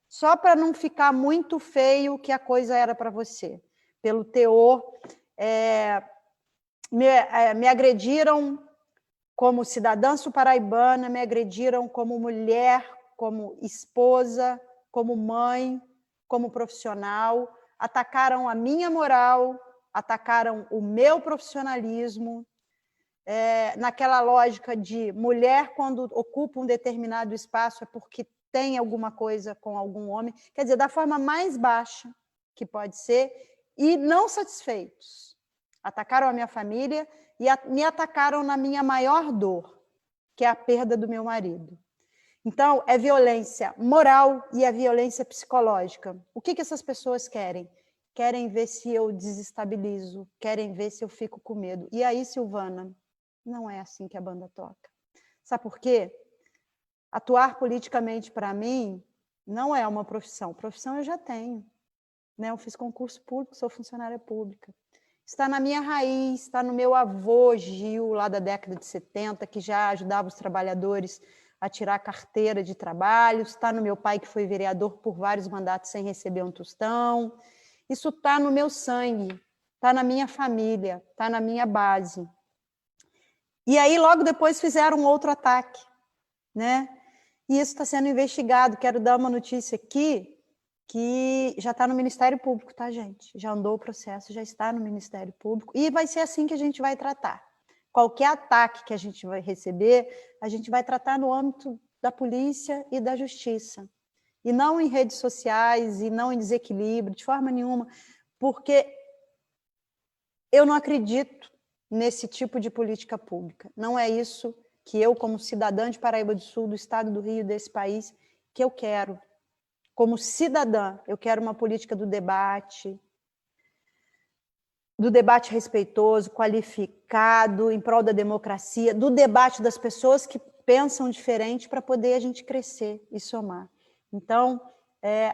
só para não ficar muito feio que a coisa era para você. Pelo teor, me agrediram como cidadã sul-paraibana, me agrediram como mulher, como esposa, como mãe, como profissional, atacaram a minha moral, atacaram o meu profissionalismo, naquela lógica de mulher, quando ocupa um determinado espaço, é porque tem alguma coisa com algum homem, quer dizer, da forma mais baixa que pode ser, e não satisfeitos. Atacaram a minha família e me atacaram na minha maior dor, que é a perda do meu marido. Então, é violência moral e é violência psicológica. O que essas pessoas querem? Querem ver se eu desestabilizo, querem ver se eu fico com medo. E aí, Silvana, não é assim que a banda toca. Sabe por quê? Atuar politicamente, para mim, não é uma profissão. Profissão eu já tenho. Né? Eu fiz concurso público, sou funcionária pública. Está na minha raiz, está no meu avô Gil, lá da década de 70, que já ajudava os trabalhadores a tirar a carteira de trabalho, está no meu pai, que foi vereador por vários mandatos sem receber um tostão. Isso está no meu sangue, está na minha família, está na minha base. E aí, logo depois, fizeram um outro ataque, né? E isso está sendo investigado. Quero dar uma notícia aqui, que já está no Ministério Público, tá, gente? Já andou o processo, já está no Ministério Público, e vai ser assim que a gente vai tratar. Qualquer ataque que a gente vai receber, a gente vai tratar no âmbito da polícia e da justiça. E não em redes sociais, e não em desequilíbrio, de forma nenhuma, porque eu não acredito nesse tipo de política pública. Não é isso que eu, como cidadã de Paraíba do Sul, do estado do Rio, desse país, que eu quero. Como cidadã, eu quero uma política do debate respeitoso, qualificado, em prol da democracia, do debate das pessoas que pensam diferente para poder a gente crescer e somar. Então,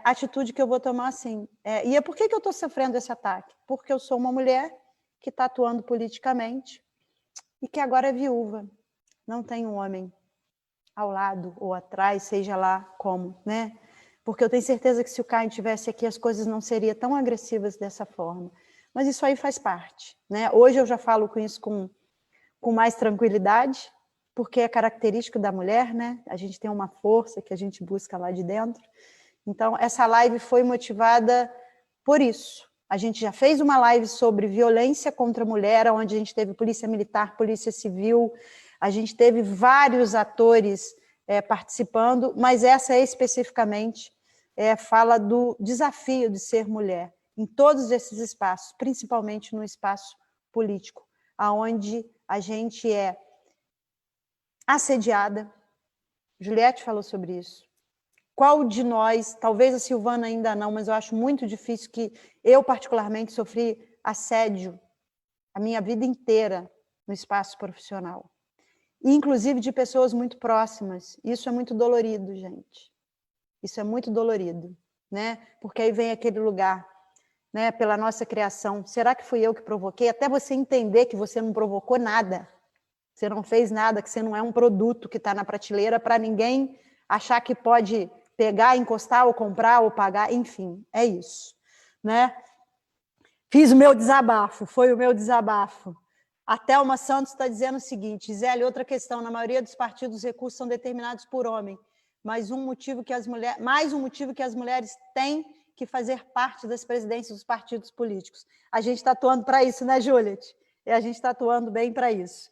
a atitude que eu vou tomar, assim... E por que eu estou sofrendo esse ataque? Porque eu sou uma mulher que está atuando politicamente e que agora é viúva. Não tem um homem ao lado ou atrás, seja lá como, né? Porque eu tenho certeza que se o Caio estivesse aqui, as coisas não seriam tão agressivas dessa forma. Mas isso aí faz parte, né? Hoje eu já falo com isso com mais tranquilidade, porque é característico da mulher, né? A gente tem uma força que a gente busca lá de dentro. Então, essa live foi motivada por isso. A gente já fez uma live sobre violência contra a mulher, onde a gente teve polícia militar, polícia civil, a gente teve vários atores participando, mas essa especificamente fala do desafio de ser mulher em todos esses espaços, principalmente no espaço político, onde a gente é assediada. Juliette falou sobre isso. Qual de nós, talvez a Silvana ainda não, mas eu acho muito difícil, que eu particularmente sofri assédio a minha vida inteira no espaço profissional. E, inclusive, de pessoas muito próximas. Isso é muito dolorido, gente. Isso é muito dolorido, né? Porque aí vem aquele lugar, né? Pela nossa criação. Será que fui eu que provoquei? Até você entender que você não provocou nada. Você não fez nada, que você não é um produto que está na prateleira para ninguém achar que pode pegar, encostar, ou comprar, ou pagar. Enfim, é isso, né? Fiz o meu desabafo, foi o meu desabafo. A Thelma Santos está dizendo o seguinte: Gisele, outra questão, na maioria dos partidos os recursos são determinados por homem, mais um motivo que as mulheres têm que fazer parte das presidências dos partidos políticos. A gente está atuando para isso, né, Juliette? E a gente está atuando bem para isso.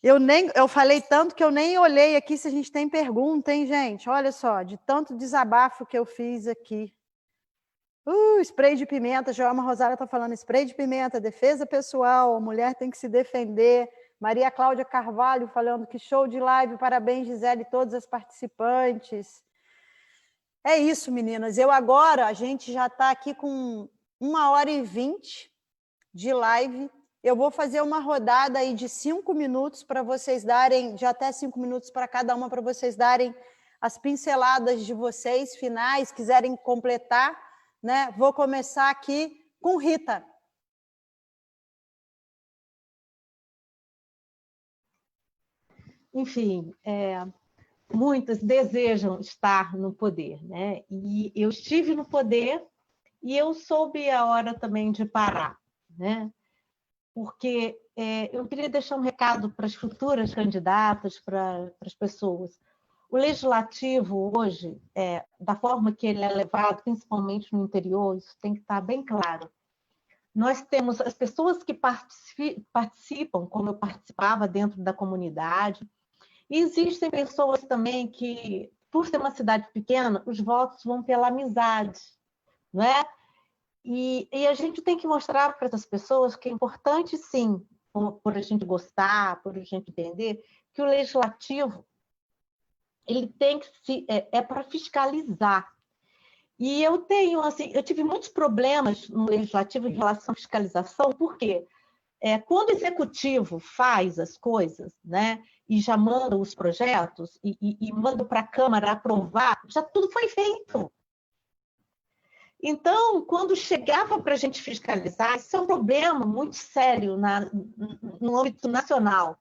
Eu falei tanto que eu nem olhei aqui se a gente tem pergunta, hein, gente? Olha só, de tanto desabafo que eu fiz aqui. Spray de pimenta, Joelma Rosário está falando, spray de pimenta, defesa pessoal, a mulher tem que se defender. Maria Cláudia Carvalho falando que show de live, parabéns, Gisele, e todas as participantes. É isso, meninas. A gente já está aqui com 1h20 de live. Eu vou fazer uma rodada aí de 5 minutos para vocês darem, de até 5 minutos para cada uma, para vocês darem as pinceladas de vocês, finais, quiserem completar, né? Vou começar aqui com Rita. Enfim, muitas desejam estar no poder, né? E eu estive no poder e eu soube a hora também de parar, né? Porque eu queria deixar um recado para as futuras candidatas, para as pessoas. O legislativo hoje, da forma que ele é levado, principalmente no interior, isso tem que estar bem claro. Nós temos as pessoas que participam, como eu participava dentro da comunidade, e existem pessoas também que, por ser uma cidade pequena, os votos vão pela amizade, não é? E a gente tem que mostrar para essas pessoas que é importante, sim, por a gente gostar, por a gente entender, que o legislativo ele tem que para fiscalizar. E eu tenho, assim, eu tive muitos problemas no legislativo em relação à fiscalização, porque quando o executivo faz as coisas, né, e já manda os projetos e manda para a Câmara aprovar, já tudo foi feito. Então, quando chegava para a gente fiscalizar, isso é um problema muito sério no âmbito nacional.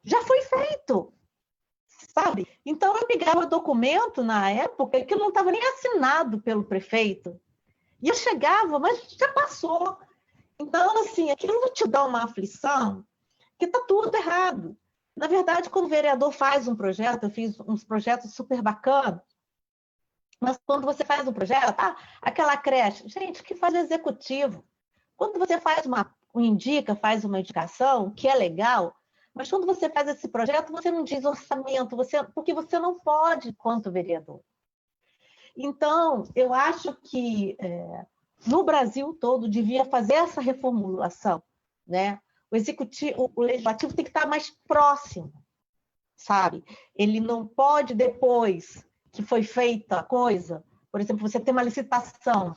Já foi feito, sabe? Então, eu pegava documento na época que não estava nem assinado pelo prefeito. E eu chegava, mas já passou. Então, assim, aquilo te dá uma aflição que está tudo errado. Na verdade, quando o vereador faz um projeto, eu fiz uns projetos super bacanas, mas quando você faz um projeto, aquela creche, gente, que faz o executivo. Quando você faz faz uma indicação, que é legal, mas quando você faz esse projeto, você não diz orçamento, porque você não pode quanto vereador. Então, eu acho que no Brasil todo devia fazer essa reformulação, né? O legislativo tem que estar mais próximo, sabe? Ele não pode, depois que foi feita a coisa, por exemplo, você tem uma licitação,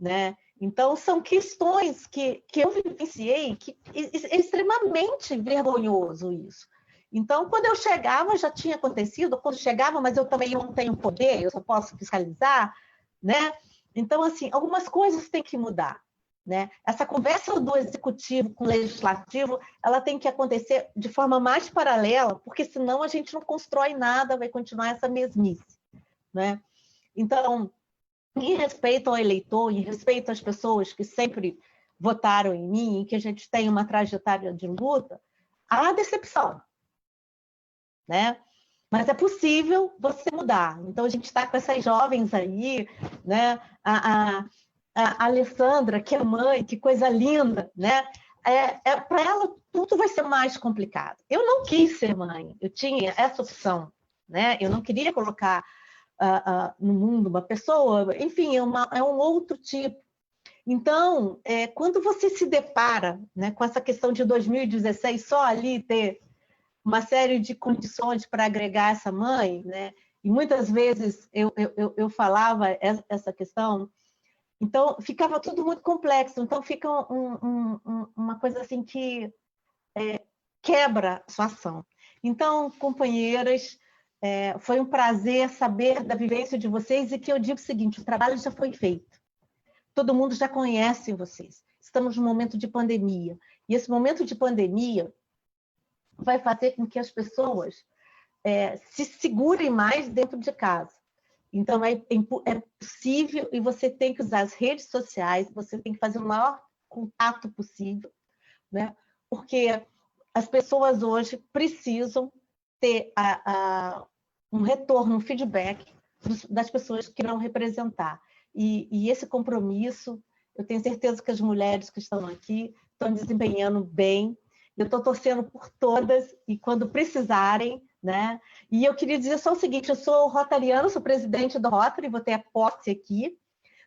né? Então, são questões que eu vivenciei, que é extremamente vergonhoso isso. Então, quando eu chegava, já tinha acontecido, quando chegava, mas eu também não tenho poder, eu só posso fiscalizar, né? Então, assim, algumas coisas têm que mudar, né? Essa conversa do executivo com o legislativo, ela tem que acontecer de forma mais paralela, porque senão a gente não constrói nada, vai continuar essa mesmice, né? Então, em respeito ao eleitor, em respeito às pessoas que sempre votaram em mim, que a gente tem uma trajetória de luta, há decepção, né? Mas é possível você mudar. Então, a gente está com essas jovens aí, né? A Alessandra, que é mãe, que coisa linda, né? Para ela, tudo vai ser mais complicado. Eu não quis ser mãe, eu tinha essa opção, né? Eu não queria colocar no mundo uma pessoa, enfim, é um outro tipo. Então, quando você se depara, né, com essa questão de 2016, só ali ter uma série de condições para agregar essa mãe, né? E muitas vezes eu falava essa questão, então ficava tudo muito complexo, então fica uma coisa assim que quebra a sua ação. Então, companheiras, foi um prazer saber da vivência de vocês e que eu digo o seguinte, o trabalho já foi feito, todo mundo já conhece vocês, estamos num momento de pandemia, e esse momento de pandemia vai fazer com que as pessoas se segurem mais dentro de casa. Então, é possível, e você tem que usar as redes sociais, você tem que fazer o maior contato possível, né? Porque as pessoas hoje precisam ter um retorno, um feedback das pessoas que vão representar. E esse compromisso, eu tenho certeza que as mulheres que estão aqui estão desempenhando bem. Eu estou torcendo por todas e quando precisarem, né? E eu queria dizer só o seguinte, eu sou rotariana, sou presidente do Rotary, vou ter a posse aqui.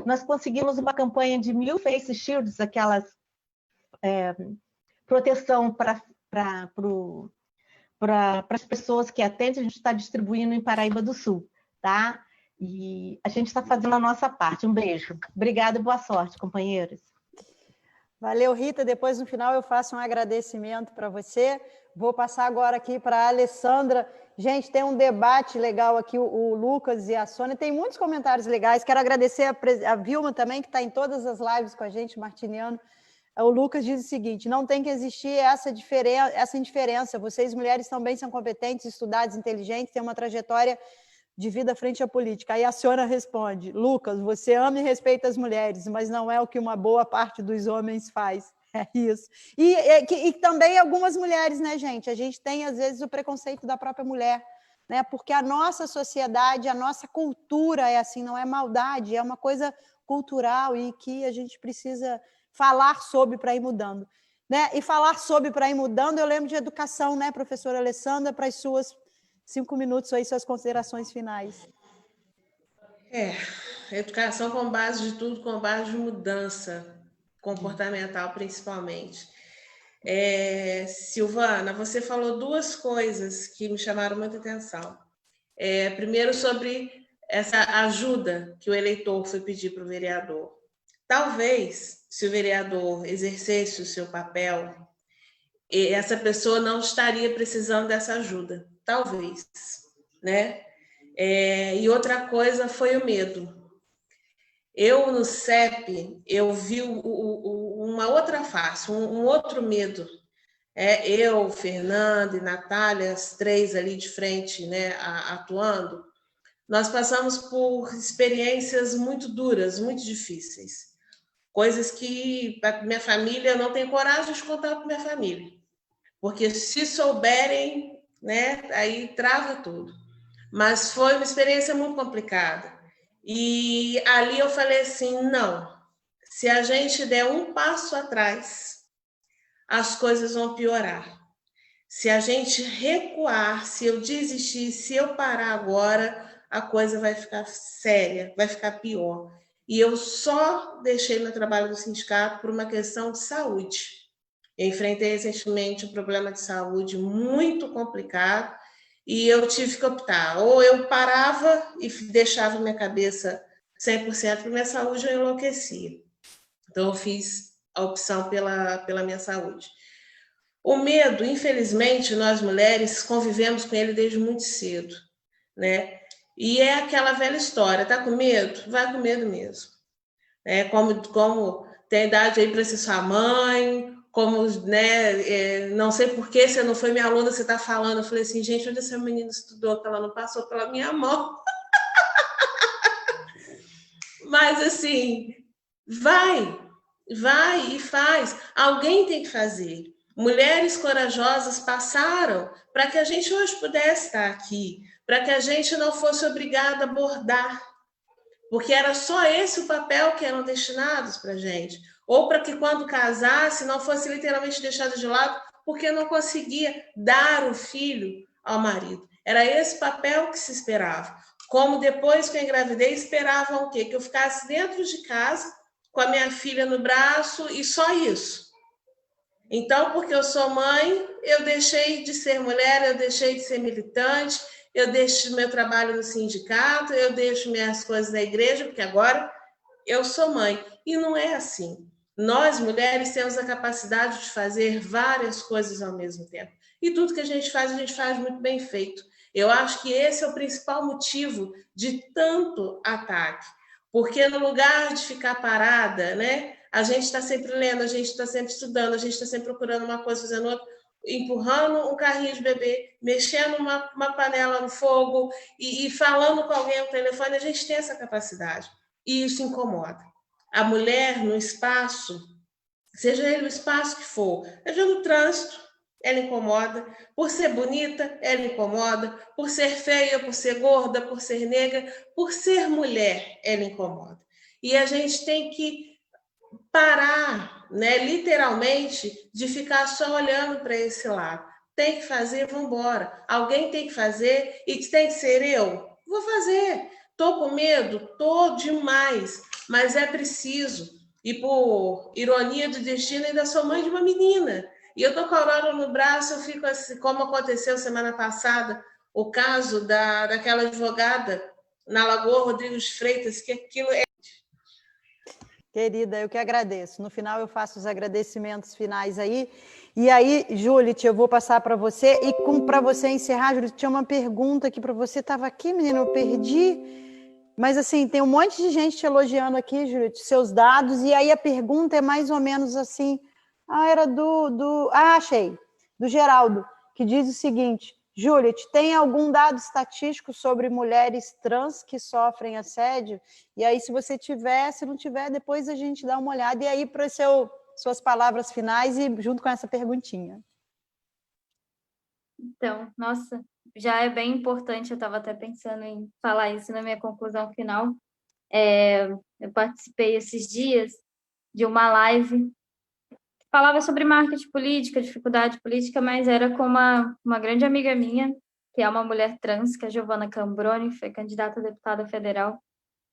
Nós conseguimos uma campanha de 1000 face shields, aquelas proteção para as pessoas que atendem, a gente está distribuindo em Paraíba do Sul, tá? E a gente está fazendo a nossa parte. Um beijo. Obrigada e boa sorte, companheiros. Valeu, Rita. Depois, no final, eu faço um agradecimento para você. Vou passar agora aqui para a Alessandra. Gente, tem um debate legal aqui, o Lucas e a Sônia. Tem muitos comentários legais. Quero agradecer a Vilma também, que está em todas as lives com a gente, Martiniano. O Lucas diz o seguinte: não tem que existir essa indiferença. Vocês, mulheres, também são competentes, estudadas, inteligentes, têm uma trajetória de vida frente à política. Aí a senhora responde: Lucas, você ama e respeita as mulheres, mas não é o que uma boa parte dos homens faz. É isso. E também algumas mulheres, né, gente? A gente tem, às vezes, o preconceito da própria mulher, né? Porque a nossa sociedade, a nossa cultura é assim, não é maldade, é uma coisa cultural e que a gente precisa falar sobre para ir mudando. Né? E falar sobre para ir mudando, eu lembro de educação, né, professora Alessandra, para as suas 5 minutos aí, suas considerações finais. Educação com base de tudo, com base de mudança comportamental, principalmente. Silvana, você falou 2 coisas que me chamaram muita atenção. Primeiro, sobre essa ajuda que o eleitor foi pedir para o vereador. Talvez, se o vereador exercesse o seu papel, essa pessoa não estaria precisando dessa ajuda. Talvez, né? E outra coisa foi o medo. Eu, no CEP, eu vi uma outra face, um outro medo. Eu, Fernanda e Natália, as 3 ali de frente, né, atuando, nós passamos por experiências muito duras, muito difíceis. Coisas que a minha família não tem coragem de contar para minha família. Porque se souberem, né, aí trava tudo. Mas foi uma experiência muito complicada. E ali eu falei assim, não, se a gente der um passo atrás, as coisas vão piorar. Se a gente recuar, se eu desistir, se eu parar agora, a coisa vai ficar séria, vai ficar pior. E eu só deixei meu trabalho no sindicato por uma questão de saúde. Eu enfrentei recentemente um problema de saúde muito complicado e eu tive que optar. Ou eu parava e deixava minha cabeça 100% para minha saúde, ou eu enlouquecia. Então, eu fiz a opção pela minha saúde. O medo, infelizmente, nós mulheres convivemos com ele desde muito cedo, né? E é aquela velha história, tá com medo? Vai com medo mesmo. Como tem idade aí para ser sua mãe, como, né, não sei por que você não foi minha aluna, você está falando. Eu falei assim, gente, onde essa menina estudou que ela não passou pela minha mão? Mas, assim, vai e faz. Alguém tem que fazer. Mulheres corajosas passaram para que a gente hoje pudesse estar aqui, para que a gente não fosse obrigada a bordar, porque era só esse o papel que eram destinados para a gente. Ou para que quando casasse não fosse literalmente deixada de lado, porque não conseguia dar o filho ao marido. Era esse papel que se esperava. Como depois que eu engravidei, esperavam o quê? Que eu ficasse dentro de casa, com a minha filha no braço e só isso. Então, porque eu sou mãe, eu deixei de ser mulher, eu deixei de ser militante, eu deixo meu trabalho no sindicato, eu deixo minhas coisas na igreja, porque agora eu sou mãe. E não é assim. Nós, mulheres, temos a capacidade de fazer várias coisas ao mesmo tempo. E tudo que a gente faz muito bem feito. Eu acho que esse é o principal motivo de tanto ataque. Porque no lugar de ficar parada, né, a gente está sempre lendo, a gente está sempre estudando, a gente está sempre procurando uma coisa, fazendo outra, empurrando um carrinho de bebê, mexendo uma panela no fogo e falando com alguém no telefone, a gente tem essa capacidade. E isso incomoda. A mulher no espaço, seja ele o espaço que for, seja no trânsito, ela incomoda. Por ser bonita, ela incomoda. Por ser feia, por ser gorda, por ser negra, por ser mulher, ela incomoda. E a gente tem que parar, né, literalmente, de ficar só olhando para esse lado. Tem que fazer, vamos embora. Alguém tem que fazer e tem que ser eu? Vou fazer. Estou com medo? Estou demais, mas é preciso. E por ironia do destino, ainda sou mãe de uma menina. E eu tô com a Aurora no braço, eu fico assim, como aconteceu semana passada, o caso daquela advogada na Lagoa Rodrigues Freitas, que aquilo é... Querida, eu que agradeço. No final eu faço os agradecimentos finais aí. E aí, Júlite, eu vou passar para você. E para você encerrar, Júlite, tinha uma pergunta aqui para você. Estava aqui, menina, eu perdi. Mas assim, tem um monte de gente te elogiando aqui, Júlite, seus dados. E aí a pergunta é mais ou menos assim. Era achei. Do Geraldo, que diz o seguinte: Juliette, tem algum dado estatístico sobre mulheres trans que sofrem assédio? E aí, se você tiver, se não tiver, depois a gente dá uma olhada. E aí, para suas palavras finais e junto com essa perguntinha. Então, nossa, já é bem importante, eu estava até pensando em falar isso na minha conclusão final. Eu participei esses dias de uma live que falava sobre marketing política, dificuldade política, mas era com uma grande amiga minha, que é uma mulher trans, que é a Giovana Cambroni, foi candidata a deputada federal.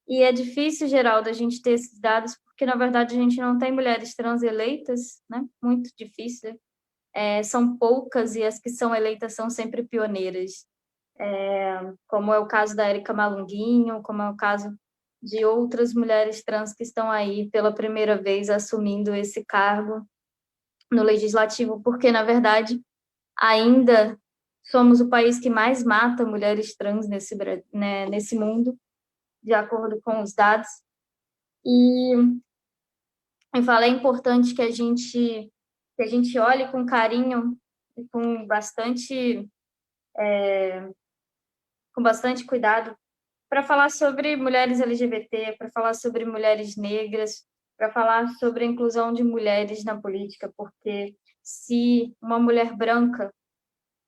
E é difícil, Geraldo, a gente ter esses dados, porque, na verdade, a gente não tem mulheres trans eleitas, né? Muito difícil. São poucas e as que são eleitas são sempre pioneiras. Como é o caso da Érica Malunguinho, como é o caso de outras mulheres trans que estão aí pela primeira vez assumindo esse cargo no legislativo, porque, na verdade, ainda somos o país que mais mata mulheres trans nesse mundo, de acordo com os dados. E eu falei, é importante que a gente olhe com carinho e com bastante cuidado para falar sobre mulheres LGBT, para falar sobre mulheres negras, para falar sobre a inclusão de mulheres na política, porque se uma mulher branca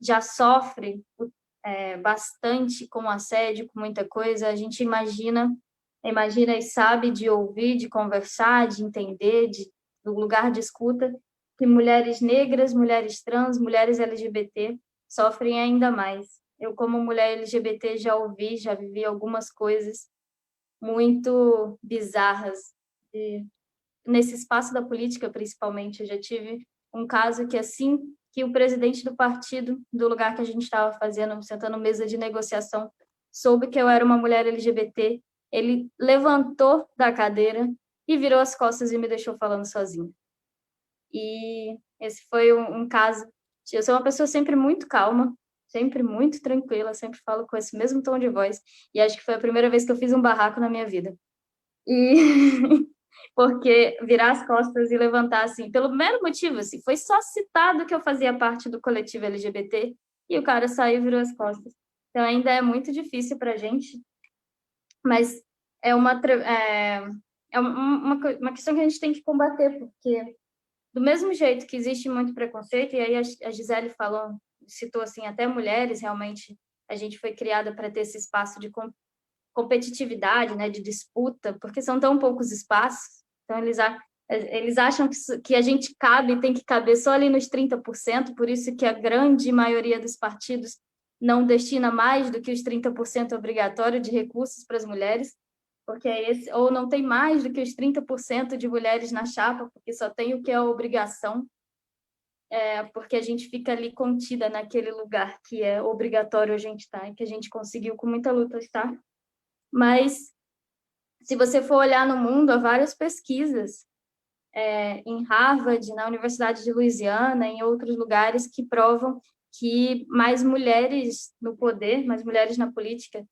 já sofre bastante com assédio, com muita coisa, a gente imagina e sabe de ouvir, de conversar, de entender, do lugar de escuta, que mulheres negras, mulheres trans, mulheres LGBT sofrem ainda mais. Eu, como mulher LGBT, já vivi algumas coisas muito bizarras. Nesse espaço da política, principalmente, eu já tive um caso que, assim que o presidente do partido, do lugar que a gente estava fazendo, sentando mesa de negociação, soube que eu era uma mulher LGBT, ele levantou da cadeira e virou as costas e me deixou falando sozinha. E esse foi um caso. Eu sou uma pessoa sempre muito calma, sempre muito tranquila, sempre falo com esse mesmo tom de voz, e acho que foi a primeira vez que eu fiz um barraco na minha vida. E porque virar as costas e levantar, assim, pelo mero motivo, assim, foi só citado que eu fazia parte do coletivo LGBT, e o cara saiu e virou as costas. Então, ainda é muito difícil para a gente, mas é uma questão que a gente tem que combater, porque do mesmo jeito que existe muito preconceito, e aí a Gisele citou assim, até mulheres, realmente, a gente foi criada para ter esse espaço de competitividade, né, de disputa, porque são tão poucos espaços, então eles acham que a gente tem que caber só ali nos 30%, por isso que a grande maioria dos partidos não destina mais do que os 30% obrigatório de recursos para as mulheres, porque ou não tem mais do que os 30% de mulheres na chapa, porque só tem o que é obrigação, porque a gente fica ali contida naquele lugar que é obrigatório a gente estar, e que a gente conseguiu com muita luta estar. Mas, se você for olhar no mundo, há várias pesquisas em Harvard, na Universidade de Louisiana, em outros lugares, que provam que mais mulheres no poder, mais mulheres na política,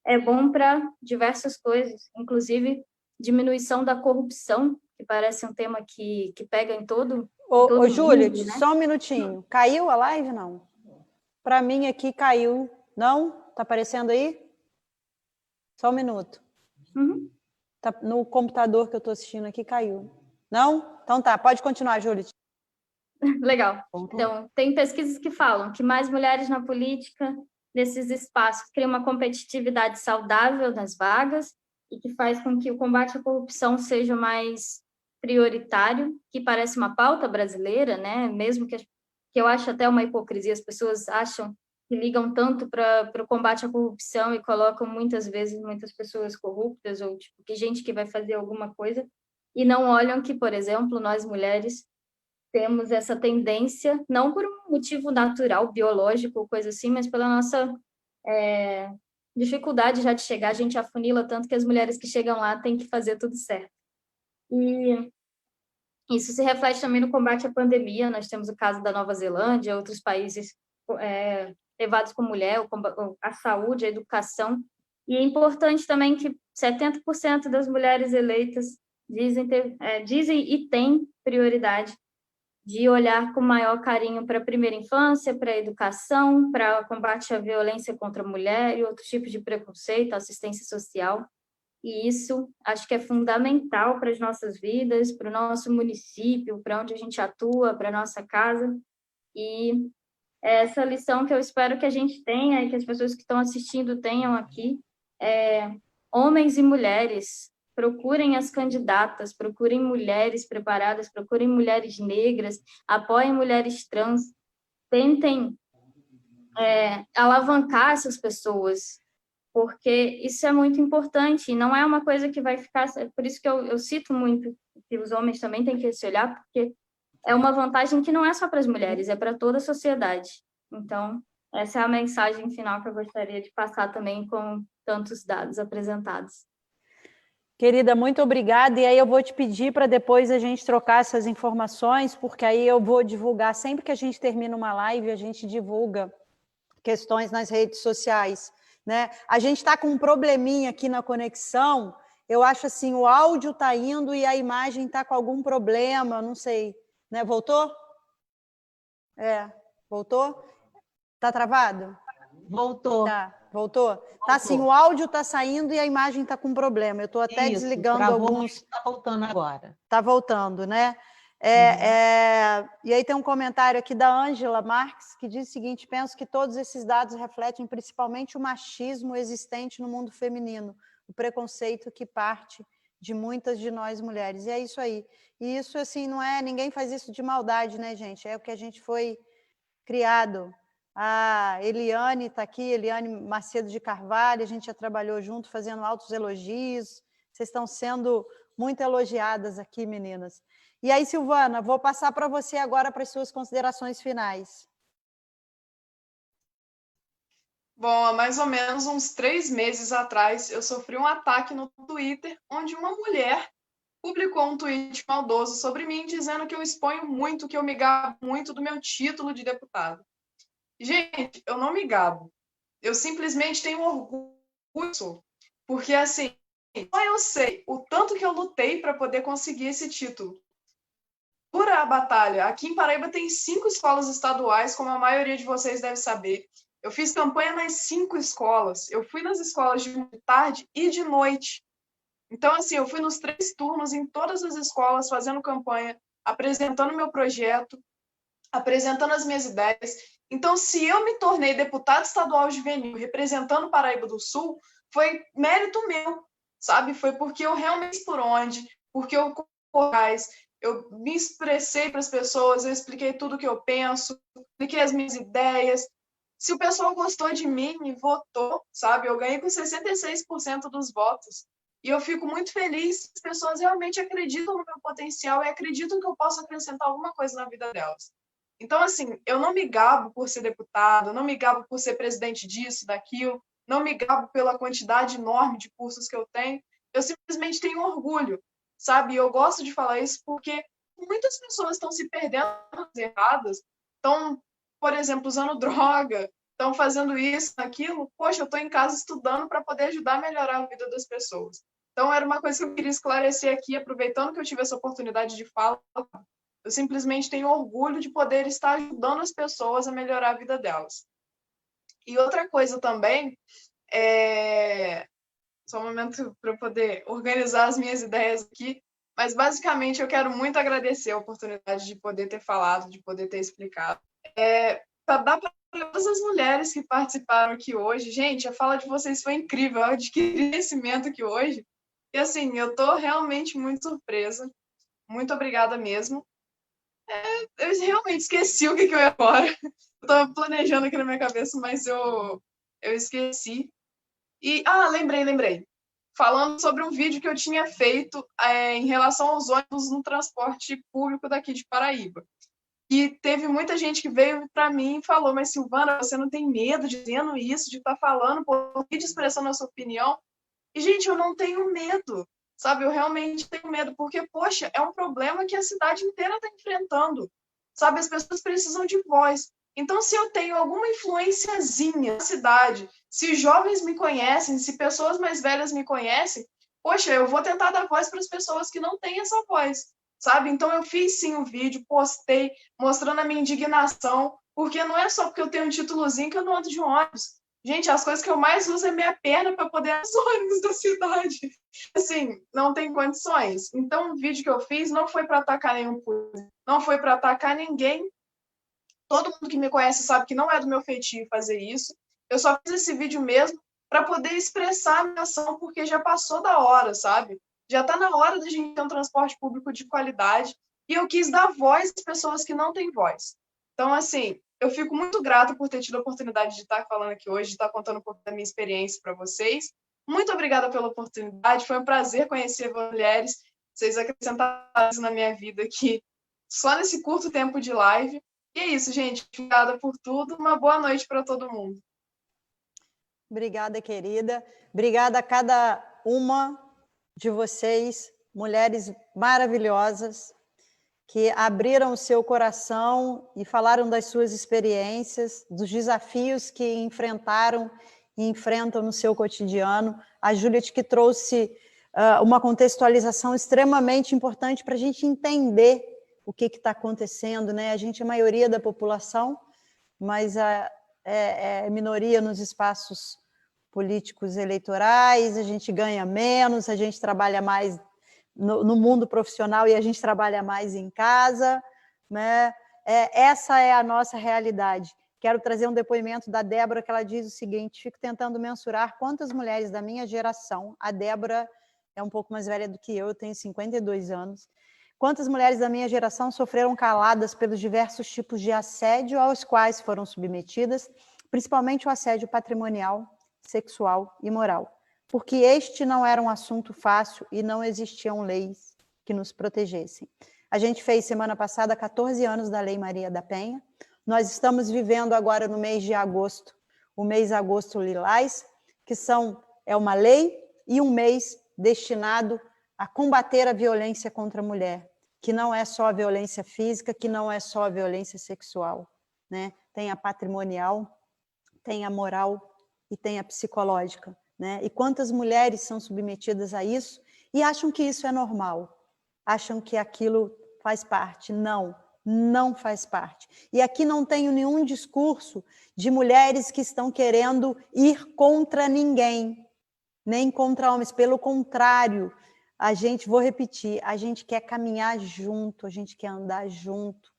é bom para diversas coisas, inclusive diminuição da corrupção, que parece um tema que pega em todo Ô, Júlia, mundo, né? só um minutinho. Caiu a live, não? Para mim aqui caiu. Não? Tá aparecendo aí? Só um minuto. Uhum. Tá no computador que eu estou assistindo aqui, caiu. Não? Então tá, pode continuar, Júlia. Legal. Então, tem pesquisas que falam que mais mulheres na política, nesses espaços, cria uma competitividade saudável nas vagas e que faz com que o combate à corrupção seja mais prioritário, que parece uma pauta brasileira, né? Mesmo que eu acho até uma hipocrisia, as pessoas acham que ligam tanto para o combate à corrupção e colocam muitas vezes muitas pessoas corruptas ou tipo, que gente que vai fazer alguma coisa e não olham que, por exemplo, nós mulheres temos essa tendência, não por um motivo natural, biológico, coisa assim, mas pela nossa dificuldade já de chegar, a gente afunila tanto que as mulheres que chegam lá têm que fazer tudo certo. E isso se reflete também no combate à pandemia. Nós temos o caso da Nova Zelândia, outros países levados com mulher, a saúde, a educação. E é importante também que 70% das mulheres eleitas dizem e têm prioridade de olhar com maior carinho para a primeira infância, para a educação, para o combate à violência contra a mulher e outros tipos de preconceito, assistência social. E isso acho que é fundamental para as nossas vidas, para o nosso município, para onde a gente atua, para a nossa casa. E essa lição que eu espero que a gente tenha e que as pessoas que estão assistindo tenham aqui homens e mulheres, procurem as candidatas, procurem mulheres preparadas, procurem mulheres negras, apoiem mulheres trans, tentem alavancar essas pessoas, porque isso é muito importante, e não é uma coisa que vai ficar... Por isso que eu cito muito que os homens também têm que se olhar, porque é uma vantagem que não é só para as mulheres, é para toda a sociedade. Então, essa é a mensagem final que eu gostaria de passar também com tantos dados apresentados. Querida, muito obrigada. E aí eu vou te pedir para depois a gente trocar essas informações, porque aí eu vou divulgar, sempre que a gente termina uma live, a gente divulga questões nas redes sociais, né? A gente está com um probleminha aqui na conexão, eu acho assim, o áudio está indo e a imagem está com algum problema, não sei, né? Voltou? Voltou? Está travado? Voltou. Tá, voltou? Tá assim, o áudio está saindo e a imagem está com problema. Eu estou até desligando alguns. Está voltando agora. Está voltando, né? E aí tem um comentário aqui da Ângela Marques, que diz o seguinte: penso que todos esses dados refletem principalmente o machismo existente no mundo feminino, o preconceito que parte de muitas de nós mulheres. E é isso aí. E isso, assim, não é... Ninguém faz isso de maldade, né, gente? É o que a gente foi criado. A Eliane está aqui, Eliane Macedo de Carvalho, a gente já trabalhou junto, fazendo altos elogios. Vocês estão sendo muito elogiadas aqui, meninas. E aí, Silvana, vou passar para você agora para as suas considerações finais. Bom, há mais ou menos uns 3 meses atrás, eu sofri um ataque no Twitter, onde uma mulher publicou um tweet maldoso sobre mim, dizendo que eu exponho muito, que eu me gabo muito do meu título de deputado. Gente, eu não me gabo. Eu simplesmente tenho orgulho, porque, assim, só eu sei o tanto que eu lutei para poder conseguir esse título. Dura a batalha. Aqui em Paraíba tem 5 escolas estaduais, como a maioria de vocês deve saber. Eu fiz campanha nas 5 escolas. Eu fui nas escolas de tarde e de noite. Então, assim, eu fui nos 3 turnos em todas as escolas, fazendo campanha, apresentando meu projeto, apresentando as minhas ideias. Então, se eu me tornei deputada estadual juvenil representando Paraíba do Sul, foi mérito meu, sabe? Foi porque eu realmente por onde, porque eu me expressei para as pessoas, eu expliquei tudo o que eu penso, expliquei as minhas ideias. Se o pessoal gostou de mim e votou, sabe? Eu ganhei com 66% dos votos. E eu fico muito feliz que as pessoas realmente acreditam no meu potencial e acreditam que eu posso acrescentar alguma coisa na vida delas. Então, assim, eu não me gabo por ser deputada, não me gabo por ser presidente disso, daquilo, não me gabo pela quantidade enorme de cursos que eu tenho. Eu simplesmente tenho orgulho, sabe? E eu gosto de falar isso porque muitas pessoas estão se perdendo erradas, estão, por exemplo, usando droga, estão fazendo isso, aquilo. Poxa, eu estou em casa estudando para poder ajudar a melhorar a vida das pessoas. Então, era uma coisa que eu queria esclarecer aqui, aproveitando que eu tive essa oportunidade de fala. Eu simplesmente tenho orgulho de poder estar ajudando as pessoas a melhorar a vida delas. E outra coisa também, só um momento para eu poder organizar as minhas ideias aqui, mas basicamente eu quero muito agradecer a oportunidade de poder ter falado, de poder ter explicado. Para dar para todas as mulheres que participaram aqui hoje, gente, a fala de vocês foi incrível, eu adquiri conhecimento aqui hoje, e assim, eu estou realmente muito surpresa, muito obrigada mesmo. Eu realmente esqueci o que eu ia agora. Eu estava planejando aqui na minha cabeça, mas eu esqueci. E, lembrei. falando sobre um vídeo que eu tinha feito em relação aos ônibus no transporte público daqui de Paraíba. E teve muita gente que veio para mim e falou, mas Silvana, você não tem medo de dizendo isso, de estar falando, de expressando a sua opinião? E, gente, eu não tenho medo, sabe? Eu realmente tenho medo, porque, poxa, é um problema que a cidade inteira está enfrentando, sabe? As pessoas precisam de voz. Então, se eu tenho alguma influenciazinha na cidade, se jovens me conhecem, se pessoas mais velhas me conhecem, poxa, eu vou tentar dar voz para as pessoas que não têm essa voz, sabe? Então, eu fiz sim um vídeo, postei, mostrando a minha indignação, porque não é só porque eu tenho um títulozinho que eu não ando de ônibus. Gente, as coisas que eu mais uso é minha perna para poder os ônibus da cidade. Assim, não tem condições. Então, o vídeo que eu fiz não foi para atacar nenhum político, não foi para atacar ninguém. Todo mundo que me conhece sabe que não é do meu feitio fazer isso. Eu só fiz esse vídeo mesmo para poder expressar a minha ação, porque já passou da hora, sabe? Já está na hora da gente ter um transporte público de qualidade. E eu quis dar voz às pessoas que não têm voz. Então, assim, eu fico muito grata por ter tido a oportunidade de estar falando aqui hoje, de estar contando um pouco da minha experiência para vocês. Muito obrigada pela oportunidade. Foi um prazer conhecer mulheres. Vocês acrescentaram isso na minha vida aqui, só nesse curto tempo de live. E é isso, gente. Obrigada por tudo. Uma boa noite para todo mundo. Obrigada, querida. Obrigada a cada uma de vocês, mulheres maravilhosas, que abriram o seu coração e falaram das suas experiências, dos desafios que enfrentaram e enfrentam no seu cotidiano. A Juliet, que trouxe uma contextualização extremamente importante para a gente entender o que está acontecendo, né? A gente é a maioria da população, mas é minoria nos espaços políticos eleitorais, a gente ganha menos, a gente trabalha mais no mundo profissional e a gente trabalha mais em casa, né? Essa é a nossa realidade. Quero trazer um depoimento da Débora, que ela diz o seguinte: fico tentando mensurar quantas mulheres da minha geração, a Débora é um pouco mais velha do que eu tenho 52 anos, quantas mulheres da minha geração sofreram caladas pelos diversos tipos de assédio aos quais foram submetidas, principalmente o assédio patrimonial, sexual e moral, porque este não era um assunto fácil e não existiam leis que nos protegessem. A gente fez semana passada 14 anos da Lei Maria da Penha. Nós estamos vivendo agora no mês de agosto, o mês Agosto Lilás, que é uma lei e um mês destinado a combater a violência contra a mulher, que não é só a violência física, que não é só a violência sexual, né? Tem a patrimonial, tem a moral e tem a psicológica, né? E quantas mulheres são submetidas a isso e acham que isso é normal, acham que aquilo faz parte. Não, não faz parte. E aqui não tenho nenhum discurso de mulheres que estão querendo ir contra ninguém, nem contra homens, pelo contrário, vou repetir, a gente quer caminhar junto, a gente quer andar junto,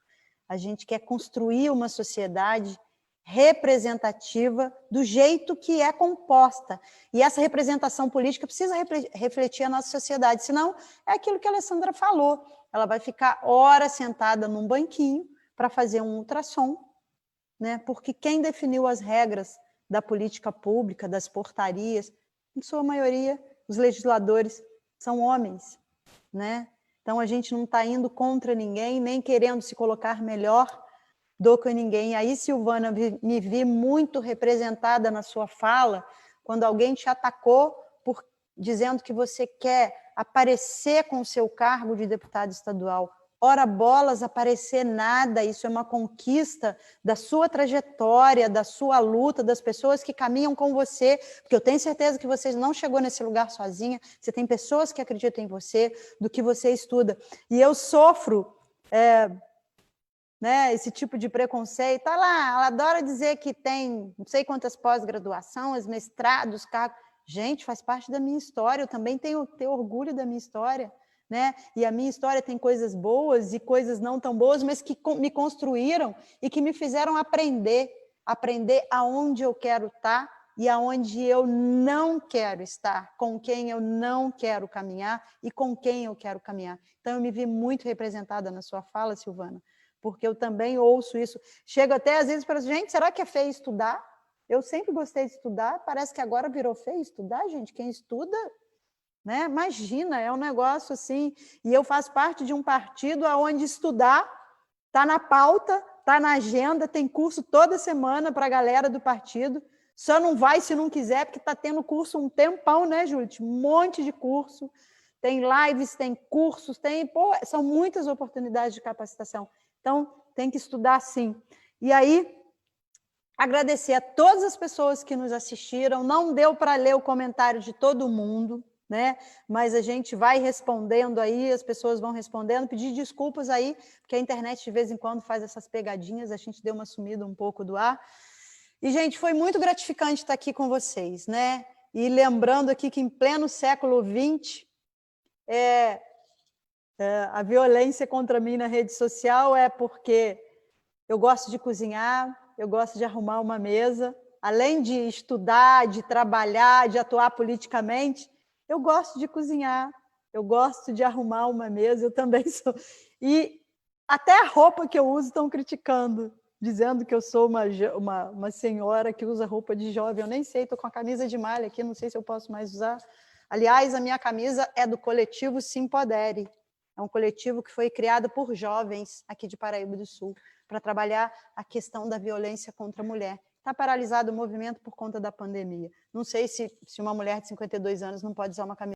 a gente quer construir uma sociedade representativa do jeito que é composta. E essa representação política precisa refletir a nossa sociedade, senão é aquilo que a Alessandra falou, ela vai ficar horas sentada num banquinho para fazer um ultrassom, né? Porque quem definiu as regras da política pública, das portarias, em sua maioria, os legisladores são homens, né? Então a gente não está indo contra ninguém, nem querendo se colocar melhor do que ninguém. Aí, Silvana, me vi muito representada na sua fala, quando alguém te atacou dizendo que você quer aparecer com o seu cargo de deputado estadual. Ora bolas, aparecer nada, isso é uma conquista da sua trajetória, da sua luta, das pessoas que caminham com você, porque eu tenho certeza que você não chegou nesse lugar sozinha, você tem pessoas que acreditam em você, do que você estuda. E eu sofro né, esse tipo de preconceito. Olha lá, ela adora dizer que tem não sei quantas pós-graduações, mestrados, cargos. Gente, faz parte da minha história, eu também tenho orgulho da minha história. Né? E a minha história tem coisas boas e coisas não tão boas, mas que me construíram e que me fizeram aprender aonde eu quero estar e aonde eu não quero estar, com quem eu não quero caminhar e com quem eu quero caminhar. Então, eu me vi muito representada na sua fala, Silvana, porque eu também ouço isso. Chego até às vezes para gente, será que é feio estudar? Eu sempre gostei de estudar, parece que agora virou feio estudar, gente. Quem estuda né? Imagina, é um negócio assim. E eu faço parte de um partido onde estudar está na pauta, está na agenda, tem curso toda semana para a galera do partido. Só não vai se não quiser, porque está tendo curso um tempão, né, Júlia? Um monte de curso. Tem lives, tem cursos, são muitas oportunidades de capacitação. Então, tem que estudar sim. E aí, agradecer a todas as pessoas que nos assistiram. Não deu para ler o comentário de todo mundo, né? Mas a gente vai respondendo aí, as pessoas vão respondendo. Pedir desculpas aí, porque a internet de vez em quando faz essas pegadinhas, a gente deu uma sumida um pouco do ar. E, gente, foi muito gratificante estar aqui com vocês, né? E lembrando aqui que em pleno século XX, a violência contra mim na rede social é porque eu gosto de cozinhar, eu gosto de arrumar uma mesa, além de estudar, de trabalhar, de atuar politicamente, eu gosto de cozinhar, eu gosto de arrumar uma mesa, eu também sou. E até a roupa que eu uso estão criticando, dizendo que eu sou uma senhora que usa roupa de jovem. Eu nem sei, estou com a camisa de malha aqui, não sei se eu posso mais usar. Aliás, a minha camisa é do coletivo Se Empodere. É um coletivo que foi criado por jovens aqui de Paraíba do Sul, para trabalhar a questão da violência contra a mulher. Está paralisado o movimento por conta da pandemia. Não sei se uma mulher de 52 anos não pode usar uma camisa